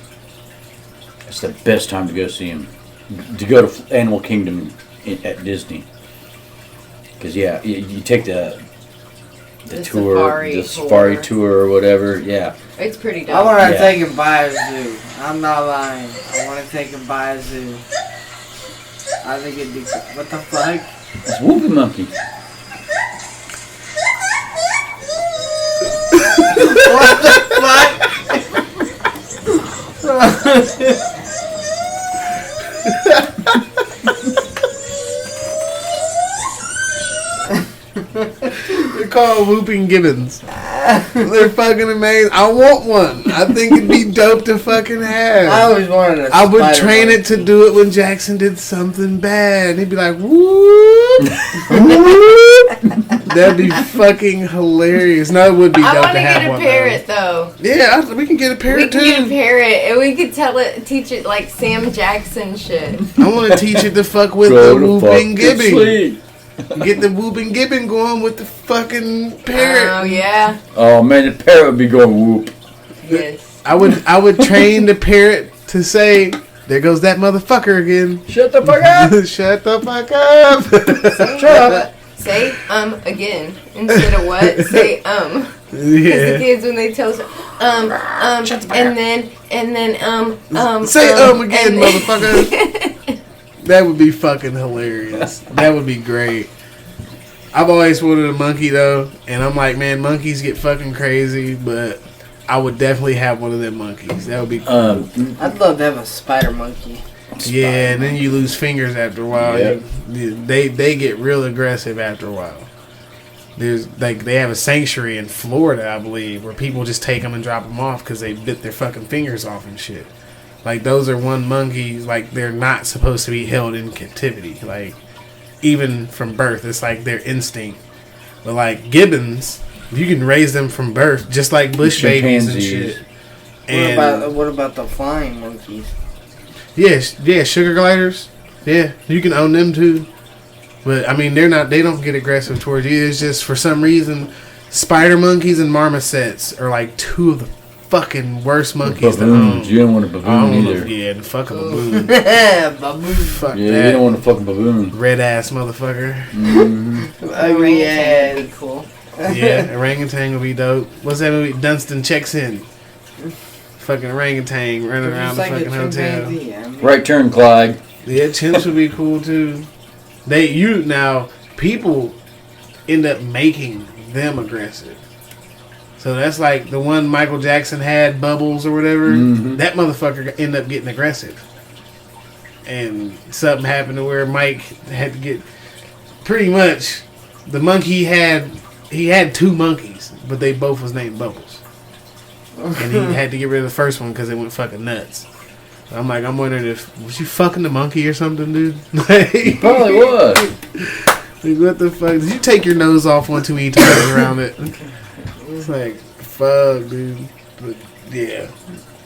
It's the best time to go see them. To go to Animal Kingdom at Disney. Because yeah, you take the tour, the safari tour or whatever. Yeah, It's pretty I dope. want to Yeah. take him by a zoo. I'm not lying. I want to take him by a zoo. I think it'd be cool. What the fuck? it's whooping monkey. What the fuck? They're called whooping gibbons. They're fucking amazing. I want one. I think it'd be dope to fucking I have. always wanted a I would spider train monkey. it to do it when Jackson did something bad. He'd be like, whoop, whoop. That'd be fucking hilarious. No, it would be I dope want to to have get a one. parrot though. Though. Yeah, we can get a We parrot can get a too. parrot, and we could teach it like Sam Jackson shit. I want to teach it to fuck with Go the to whooping fucking gibbon. sleep. Get the whooping gibbon going with the fucking parrot. Oh yeah. Oh man, the parrot would be going whoop. Yes. I would train the parrot to say, "There goes that motherfucker again." Shut the fuck up. Shut the fuck up. Shut up. Say again instead of what? Say Because the Yeah. kids when they tell us and then Say again, and- motherfucker. That would be fucking hilarious. That would be great. I've always wanted a monkey though, and I'm like, man, monkeys get fucking crazy, but I would definitely have one of them monkeys. That would be cool. I'd love to have a spider monkey. Yeah, and then you lose fingers after a while. Yep. They get real aggressive after a while. There's like they have a sanctuary in Florida, I believe, where people just take them and drop them off because they bit their fucking fingers off and shit. Like those are one monkeys. Like they're not supposed to be held in captivity. Like even from birth, it's like their instinct. But like gibbons, you can raise them from birth, just like bush babies and Chimpanzees. shit. And What about the flying monkeys? yeah, sugar gliders. Yeah, you can own them too. But I mean, they don't get aggressive towards you. It's just for some reason, spider monkeys and marmosets are like two of the fucking worst monkeys to own. Baboons. You don't want a I baboon don't know. either. Yeah, the fucking baboon. Baboon. Fuck Yeah, you that. don't want a fucking baboon. Red ass motherfucker. Ugly Orangutan would ass. be cool. Yeah, orangutan would be dope. What's that movie? Dunstan Checks In. Fucking orangutan running around Just the like a fucking hotel. chimpanzee. I mean, Right turn, Clyde. Yeah, chimps would be cool too. Now people end up making them aggressive. So that's like the one Michael Jackson had, Bubbles or whatever. Mhm. That motherfucker ended up getting aggressive. And something happened to where Mike had to get pretty much the monkey he had two monkeys, but they both was named Bubbles. and he had to get rid of the first one because it went fucking nuts. I'm like, I'm wondering if was you fucking the monkey or something, dude? He probably was. Like, what the fuck? Did you take your nose off one too many times around it? It's like, fuck, dude. But yeah,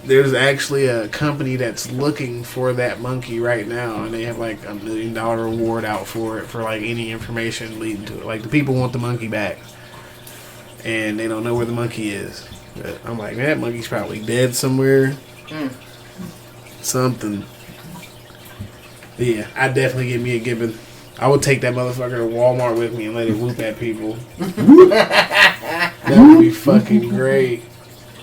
there's actually a company that's looking for that monkey right now, and they have like $1 million reward out for it for like any information leading to it. Like the people want the monkey back, and they don't know where the monkey is. But I'm like, man, that monkey's probably dead somewhere. Something. But yeah, I definitely give me a gibbon. I would take that motherfucker to Walmart with me and let it whoop at people. That would be fucking great.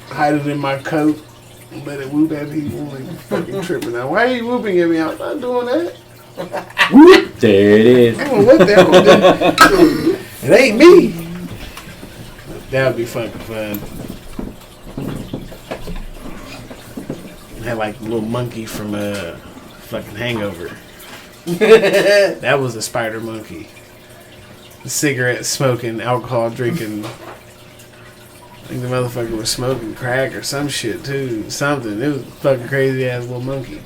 Hide it in my coat and let it whoop at people. Like, fucking tripping out. Why are you whooping at me? I'm not doing that. Whoop. There it is. I don't know what that was. It ain't me. That would be fucking fun. Had like a little monkey from a fucking Hangover. That was a spider monkey. Cigarette smoking, alcohol drinking. I think the motherfucker was smoking crack or some shit too. Something. It was a fucking crazy ass little monkey.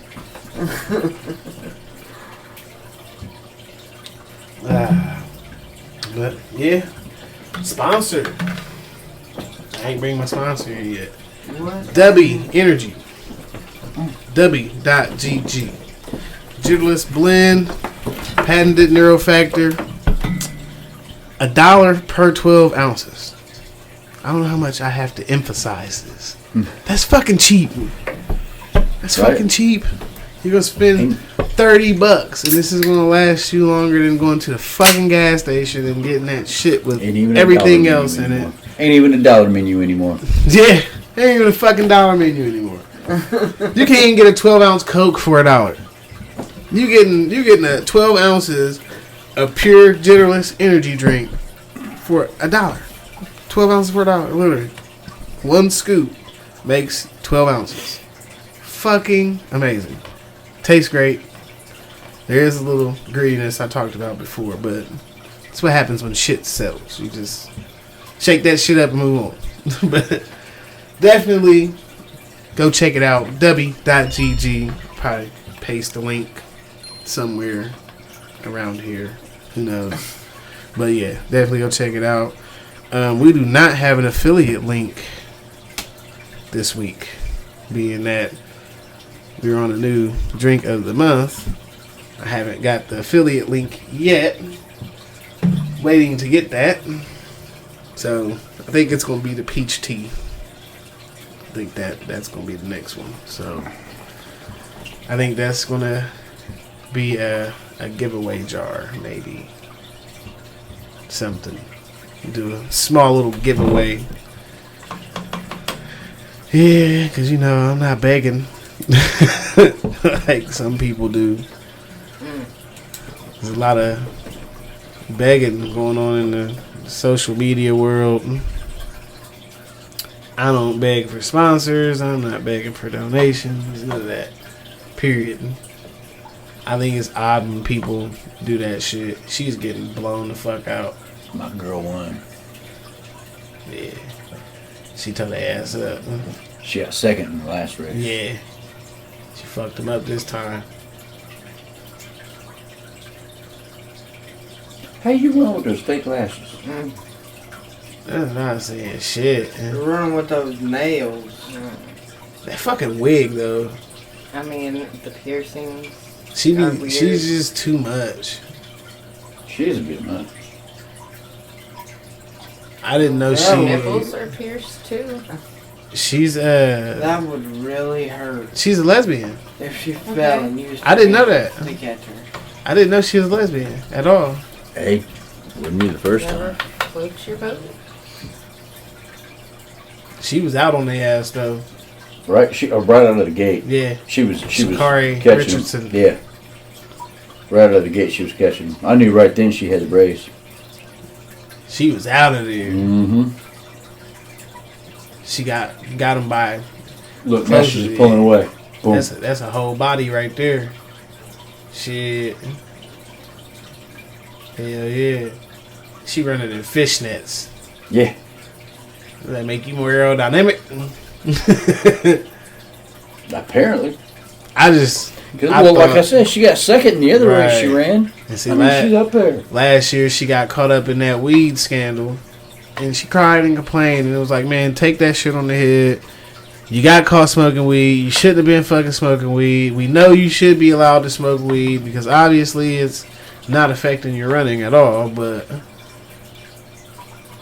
But yeah, sponsor. I ain't bring my sponsor in yet. Dubby Energy. Dubby.gg. Jitless blend, patented neurofactor. $1 per 12 ounces. I don't know how much I have to emphasize this. That's fucking cheap. That's Right. fucking cheap. You're gonna spend $30, and this is gonna last you longer than going to the fucking gas station and getting that shit with Ain't even a everything dollar else menu in it. anymore. Ain't even a dollar menu anymore. Yeah, ain't even a fucking dollar menu anymore. You can't even get a 12-ounce Coke for $1. You getting a 12 ounces of pure Jitless energy drink for $1. 12 ounces for $1, literally. One scoop makes 12 ounces. Fucking amazing. Tastes great. There is a little greediness I talked about before, but that's what happens when shit sells. You just shake that shit up and move on. But definitely go check it out. Dubby.gg. Probably paste the link somewhere around here. Who knows? But yeah, definitely go check it out. We do not have an affiliate link this week, being that we're on a new drink of the month. I haven't got the affiliate link yet. Waiting to get that. So I think it's going to be the peach tea. I think that's going to be the next one. So I think that's going to be a giveaway jar, maybe. Something. Do a small little giveaway. Yeah, because, you know, I'm not begging like some people do. There's a lot of begging going on in the social media world. I don't beg for sponsors. I'm not begging for donations. None of that. Period. I think it's odd when people do that shit. She's getting blown the fuck out. My girl won. Yeah. She tore their ass up. She got second in the last race. Yeah. She fucked him up this time. How you run with those fake lashes? That's not saying shit. You're running with those nails. That fucking wig though. I mean, the piercings. She's weird. just too much. She is a bit much. I didn't know Nipples are pierced too. she's That would really hurt she's a lesbian. if she fell and you was I didn't know that. to catch her. I didn't know she was a lesbian at all. Hey, wouldn't be the first Never time. floats your boat. She was out on their ass though. Right, right out of the gate. Yeah. She was Sha'Carri catching Richardson. them. Yeah. Right out of the gate, she was catching them. I knew right then she had the brace. She was out of there. Mm-hmm. She got him by. Look, now she's just pulling away. Boom. That's a whole body right there. Shit. Hell yeah. She running in fishnets. Yeah. Does that make you more aerodynamic? Apparently. I just. Well, like I said, she got second in the other race she ran. And see, I mean, she's up there. Last year, she got caught up in that weed scandal. And she cried and complained. And it was like, man, take that shit on the head. You got caught smoking weed. You shouldn't have been fucking smoking weed. We know you should be allowed to smoke weed because obviously it's not affecting your running at all. But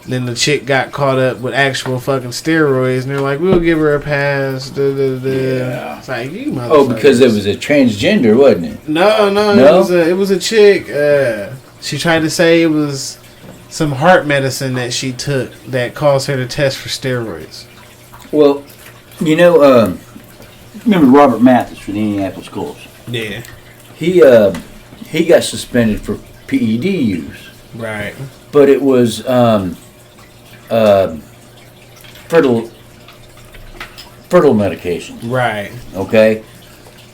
then the chick got caught up with actual fucking steroids. And they're like, we'll give her a pass. Yeah. It's like, you motherfuckers. Oh, because it was a transgender, wasn't it? No? It was a chick. She tried to say it was some heart medicine that she took that caused her to test for steroids. Well, you know, remember Robert Mathis from the Indianapolis Colts? Yeah. He got suspended for PED use. Right. But it was fertile medication. Right. Okay.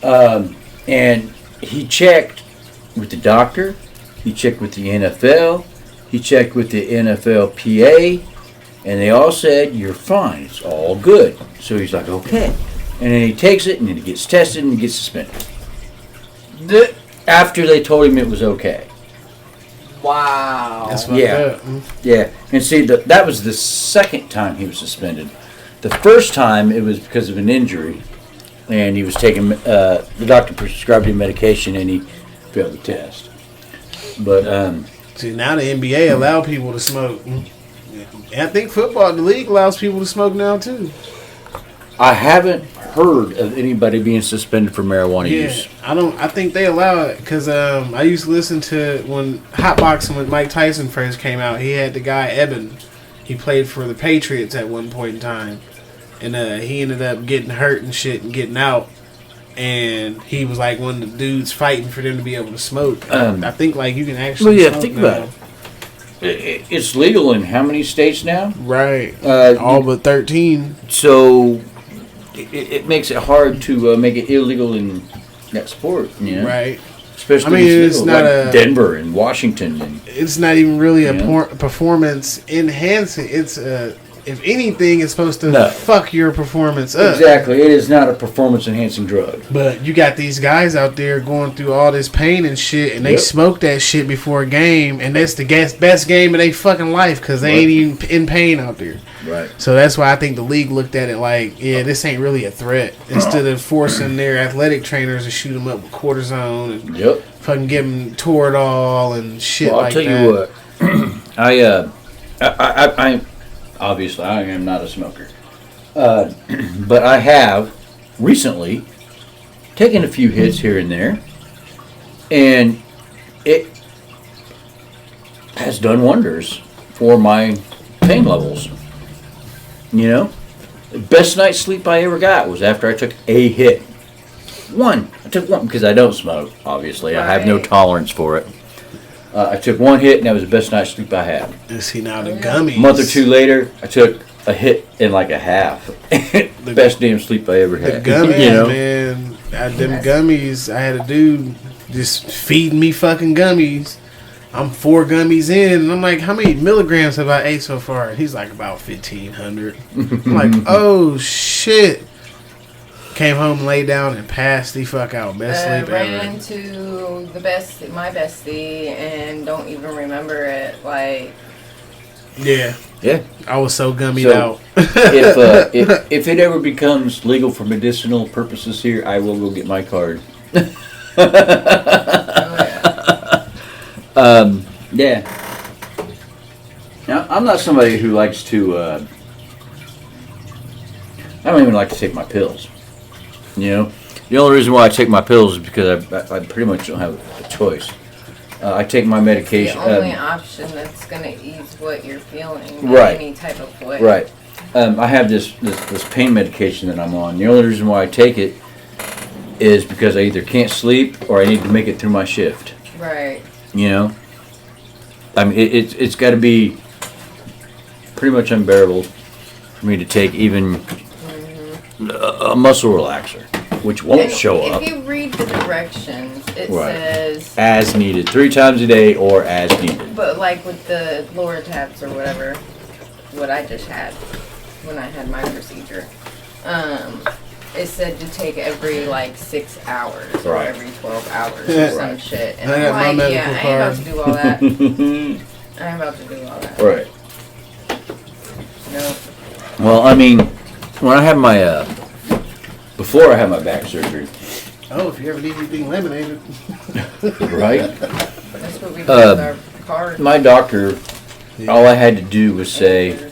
And he checked with the doctor. He checked with the NFL. He checked with the NFLPA. And they all said, you're fine. It's all good. So he's like, okay. And then he takes it, and then he gets tested, and he gets suspended. After they told him it was okay. Wow. That's what Yeah. And see, that was the second time he was suspended. The first time, it was because of an injury. And he was taking, the doctor prescribed him medication, and he failed the test. But, see, now the NBA allow people to smoke. I think football, the league allows people to smoke now too. I haven't heard of anybody being suspended for marijuana use. I think they allow it because I used to listen to when Hotboxing with Mike Tyson first came out. He had the guy Eben. He played for the Patriots at one point in time, and he ended up getting hurt and shit and getting out. And he was like one of the dudes fighting for them to be able to smoke. I think like you can actually. Well, yeah, think about it. It's legal in how many states now? Right. All but 13. So it makes it hard to make it illegal in that sport, you know? Right. Especially it's not like Denver and Washington. And, it's not even really a performance enhancing. It's if anything, it's supposed to fuck your performance up. Exactly. It is not a performance enhancing drug. But you got these guys out there going through all this pain and shit, and they smoke that shit before a game, and that's the best game of their fucking life because they ain't even in pain out there. Right. So that's why I think the league looked at it like, yeah, this ain't really a threat. Instead of forcing their athletic trainers to shoot them up with cortisone and fucking give them Toradol and shit like that. Well, I'll tell you what. I obviously, I am not a smoker. But I have recently taken a few hits here and there. And it has done wonders for my pain levels. You know? The best night's sleep I ever got was after I took a hit. One. I took one because I don't smoke, obviously. I have no tolerance for it. I took one hit, and that was the best night's sleep I had. And see, now the gummies. A month or two later, I took a hit and like a half. The best damn sleep I ever had. The gummies, man. Them gummies, I had a dude just feeding me fucking gummies. I'm 4 gummies in, and I'm like, how many milligrams have I ate so far? And he's like, about 1,500. I'm like, oh, shit. Came home, laid down, and passed the fuck out. Best sleep ever. Ran into my bestie, and don't even remember it. Like, yeah, I was so gummied out. if it ever becomes legal for medicinal purposes here, I will go get my card. Yeah. Now, I'm not somebody who likes to. I don't even like to take my pills. You know, the only reason why I take my pills is because I pretty much don't have a choice. I take my medication. The only option that's going to ease what you're feeling in any type of way. Right. I have this pain medication that I'm on. The only reason why I take it is because I either can't sleep or I need to make it through my shift. Right. You know? I mean, it's got to be pretty much unbearable for me to take even a muscle relaxer, which won't show up. If you read the directions, it says as needed, 3 times a day or as needed. But like with the lower tabs or whatever, what I just had when I had my procedure, It's said to take every like 6 hours or Right. every 12 hours or Right. some shit. And I got my I'm like, yeah, I medical ain't about card. to do all that. I ain't about to do all that. Right. No. Well, I mean, when I had my before I had my back surgery, Oh, if you ever need anything laminated. right? That's what we do with our card. My doctor, all I had to do was say,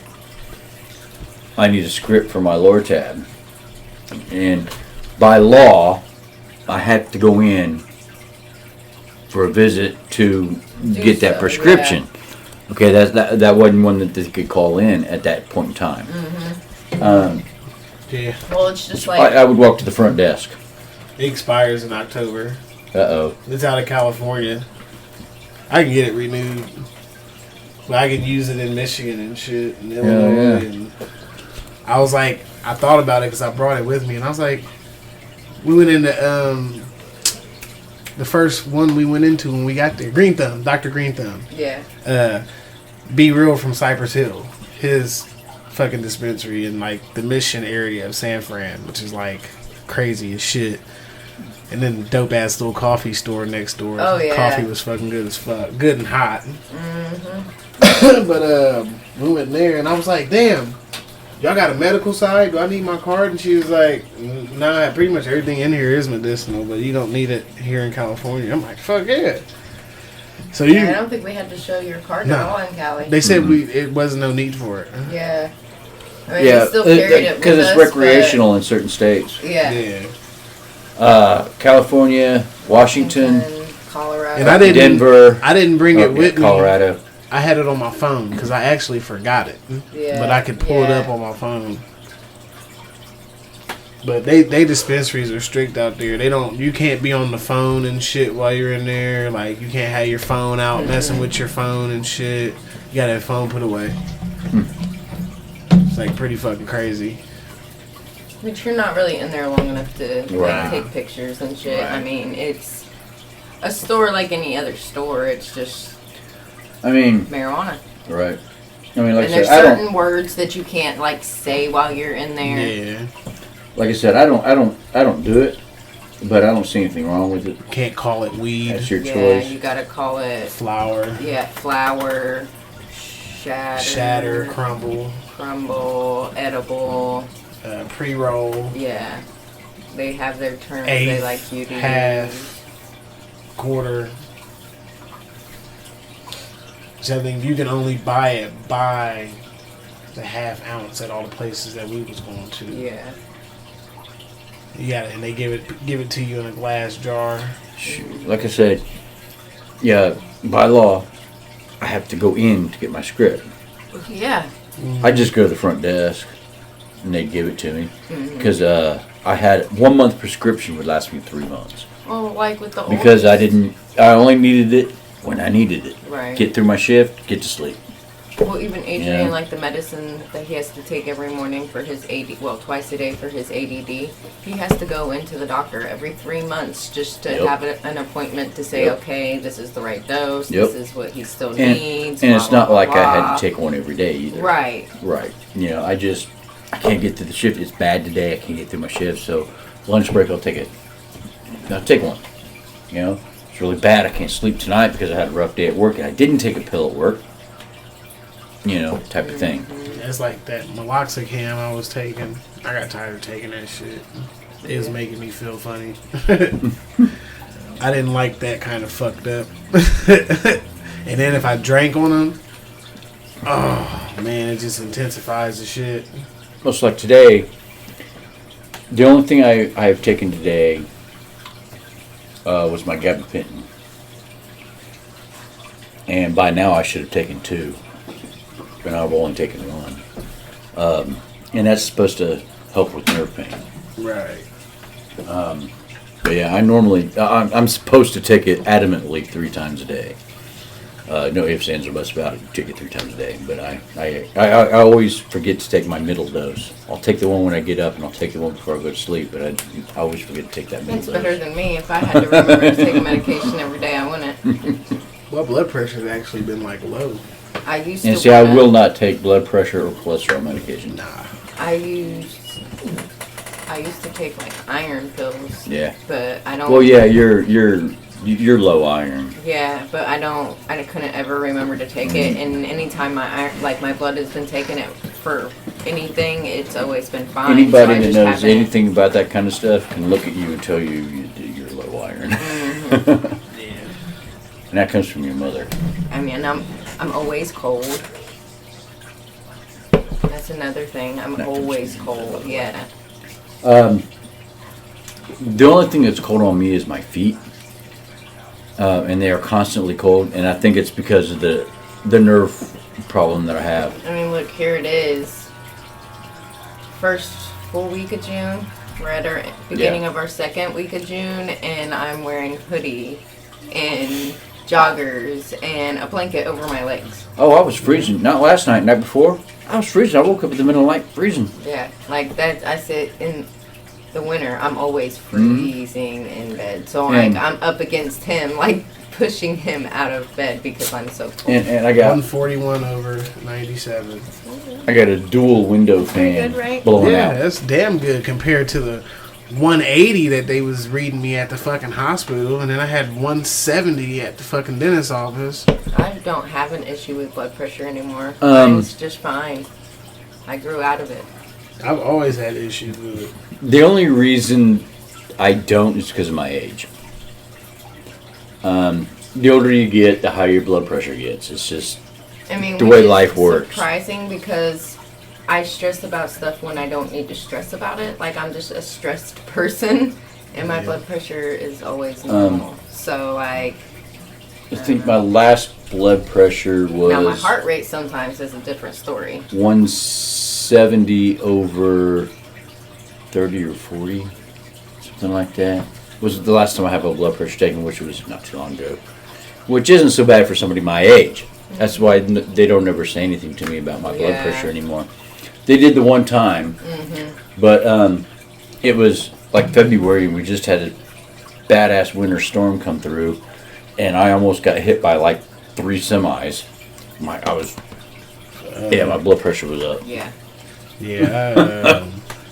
I need a script for my Lortab. And by law, I had to go in for a visit to get that so, prescription. Okay, that wasn't one that they could call in at that point in time. Yeah. Well, it's just like, I would walk to the front desk. It expires in October. Uh-oh. It's out of California. I can get it renewed. But I could use it in Michigan and shit. And Illinois. yeah. And I was like, I thought about it because I brought it with me. And I was like, we went into the first one we went into when we got there. Green Thumb. Dr. Green Thumb. yeah. Be Real from Cypress Hill. His fucking dispensary in like the Mission area of San Fran, which is like crazy as shit. And then dope ass little coffee store next door. Oh, yeah. Coffee was fucking good as fuck. Good and hot. Mm-hmm. But we went there and I was like, damn, y'all got a medical side? Do I need my card? And she was like, nah, pretty much everything in here is medicinal, but you don't need it here in California. I'm like, fuck yeah. So you, Yeah, I don't think we had to show your card No. at all in Cali. they said it wasn't no need for it. Yeah. I mean, Yeah, we still carried it because with it's us, recreational in certain states. but- Yeah. Yeah. California, Washington, Colorado. And I didn't Denver, I didn't bring it with me. Colorado. I had it on my phone because I actually forgot it. Yeah, But I could pull it yeah. up on my phone. But they dispensaries are strict out there. You can't be on the phone and shit while you're in there. Like you can't have your phone out messing with your phone and shit. You gotta have your phone put away. It's like pretty fucking crazy. But you're not really in there long enough to Right. like, take pictures and shit. Right. I mean, it's a store like any other store. It's just I mean, marijuana. right. I mean, like And I there's said, certain words that you can't like say while you're in there. Yeah. like I said, I don't do it, but I don't see anything wrong with it. Can't call it weed, That's your Yeah, choice. you gotta call it flour, flour, shatter, crumble, edible. pre-roll, Yeah. They have their terms eighth, they like you to half, use. quarter. So I think you can only buy it by the half ounce at all the places that we was going to. Yeah. Yeah, and they give it to you in a glass jar. Shoot. Like I said, yeah, by law, I have to go in to get my script. Yeah. I just go to the front desk, and they give it to me Mm-hmm. because I had 1 month prescription would last me 3 months Well, like with the because oldest- I only needed it when I needed it. Right. Get through my shift, get to sleep. Well, even Adrian, Yeah. like the medicine that he has to take every morning for his twice a day for his ADD, he has to go into the doctor every 3 months just to Yep. have an appointment to say, Yep. okay, this is the right dose, Yep. this is what he still And, needs. and blah, it's blah, not blah, like I had blah. to take one every day either. Right. Right. You know, I can't get through the shift. It's bad today. I can't get through my shift. So lunch break, I'll take one. You know, it's really bad. I can't sleep tonight because I had a rough day at work and I didn't take a pill at work. You know, type of thing. It's like that meloxicam I was taking. I got tired of taking that shit. It was making me feel funny. I didn't like that kind of fucked up. And then if I drank on them, oh man, it just intensifies the shit. Most like today, the only thing I have taken today was my gabapentin. And by now I should have taken 2. But I've only taken 1. And that's supposed to help with nerve pain. Right. But yeah, I'm supposed to take it adamantly 3 times a day. No ifs, ands, or buts about it. Take it 3 times a day. But I always forget to take my middle dose. I'll take the one when I get up, and I'll take the one before I go to sleep. But I always forget to take that middle That's dose. better than me. If I had to remember to take a medication every day, I wouldn't. My blood pressure has actually been like low. I used And to. see, I wanna- will not take blood pressure or cholesterol medication. Nah. I used I used to take like iron pills. Yeah. But I don't. Well, yeah, you're low iron. Yeah, but I couldn't ever remember to take it, and anytime my blood has been taken it for anything, it's always been fine. Anybody so that just knows haven't- anything about that kind of stuff can look at you and tell you're low iron. And that comes from your mother. I mean, I'm always cold. That's another thing. I'm That comes always from your cold. mother. Yeah. The only thing that's cold on me is my feet, and they are constantly cold. And I think it's because of the nerve problem that I have. I mean, look, here it is. First full week of June. We're at our beginning of our second week of June, and I'm wearing hoodie and joggers and a blanket over my legs. Oh, I was freezing. Not last night, night before. I was freezing. I woke up in the middle of the night freezing. Yeah, like that. I sit in the winter. I'm always freezing in bed, so like And- I'm up against him, like pushing him out of bed because I'm so cold. And I got 141 over 97. I got a dual window Pretty fan good, right? blowing Yeah, out. that's damn good compared to the 180 that they was reading me at the fucking hospital, and then I had 170 at the fucking dentist's office. I don't have an issue with blood pressure anymore. Um, Mine's just fine. I grew out of it. I've always had issues with it. The only reason I don't is because of my age. The older you get, the higher your blood pressure gets. It's just I mean, The which way is life works. Surprising because I stress about stuff when I don't need to stress about it. Like I'm just a stressed person, and my blood pressure is always normal. So like I think my last blood pressure was now my heart rate sometimes is a different story. 170 over 30 or 40, something like that. Was the last time I had a blood pressure taken, which was not too long ago. Which isn't so bad for somebody my age. That's why they don't ever say anything to me about my blood Yeah. pressure anymore. They did the one time, but it was like February, and we just had a badass winter storm come through, and I almost got hit by like 3 semis. My blood pressure was up. Yeah. Yeah.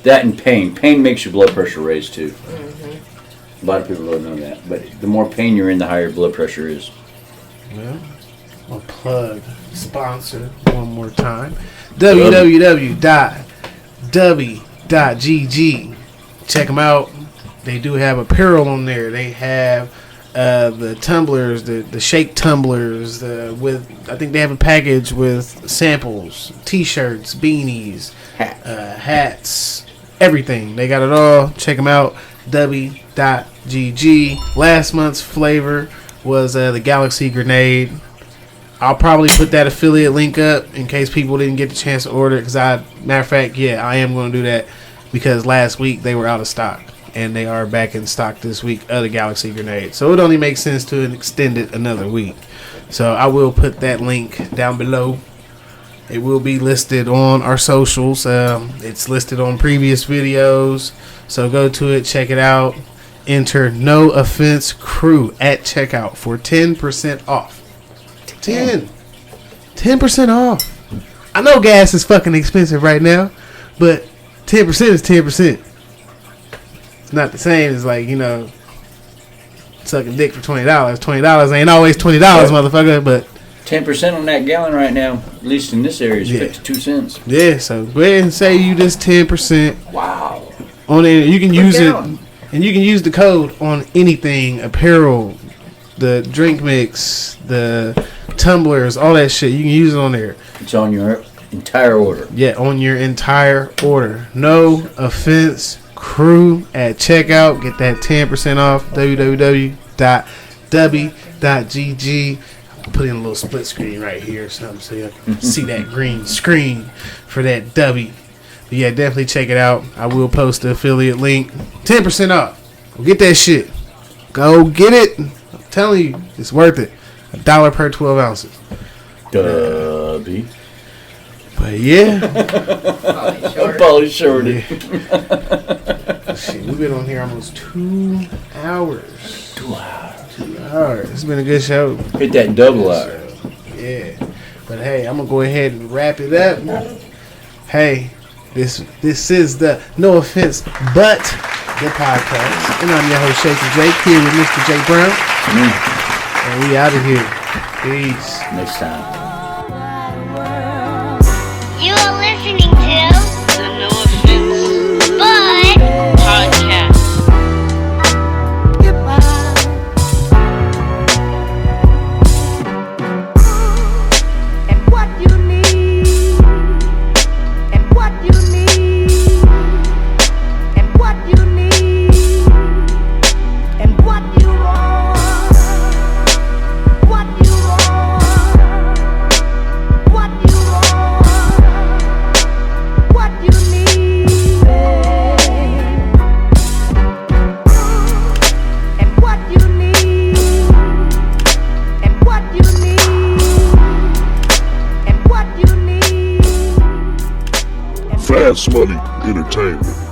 That and pain. Pain makes your blood pressure raise too. A lot of people don't know that, but the more pain you're in, the higher your blood pressure is. Well, I'll plug sponsor one more time. www.dubby.gg. Check them out. They do have apparel on there. They have the tumblers, the shake tumblers. I think they have a package with samples, T-shirts, beanies, hats, everything. They got it all. Check them out. Dubby.gg. Last month's flavor was the Galaxy Grenade. I'll probably put that affiliate link up in case people didn't get the chance to order it. Matter of fact, yeah, I am going to do that because last week they were out of stock, and they are back in stock this week of the Galaxy Grenade. So it only makes sense to extend it another week. So I will put that link down below. It will be listed on our socials. It's listed on previous videos. So go to it, check it out. Enter No Offense Crew at checkout for 10% off. 10% off. I know gas is fucking expensive right now, but 10% is 10%. It's not the same as like, sucking dick for $20. $20 ain't always $20, motherfucker, but 10% on that gallon right now, at least in this area, is Yeah. 52 cents. yeah, so go ahead and say you just 10% Wow. on it. You can use it, down. and you can use the code on anything, apparel, the drink mix, the tumblers, all that shit. You can use it on there. It's on your entire order. Yeah, on your entire order. No Offense Crew at checkout. Get that 10% off. www.dubby.gg. I'll put in a little split screen right here or something so you can see that green screen for that Dubby. But yeah, definitely check it out. I will post the affiliate link. 10% off. Go get that shit. Go get it. I'm telling you, it's worth it. $1 per 12 ounces. Dubby. But yeah. Probably short. Polly shorty. Shit, we've been on here almost 2 hours. 2 hours. It's been a good show. Hit that double hour. So, yeah. But hey, I'm going to go ahead and wrap it up. Hey, This is the No Offense But the podcast. And I'm your host, Shaker Jake, here with Mr. Jake Brown. And we out of here. Peace. Next time. You are listening to The No Offense But Podcast. And what you need, and what you need, and what you need, and what you want, what you want, what you want, what you need, and what you need, and what you need. And what you need. Fast Money Entertainment.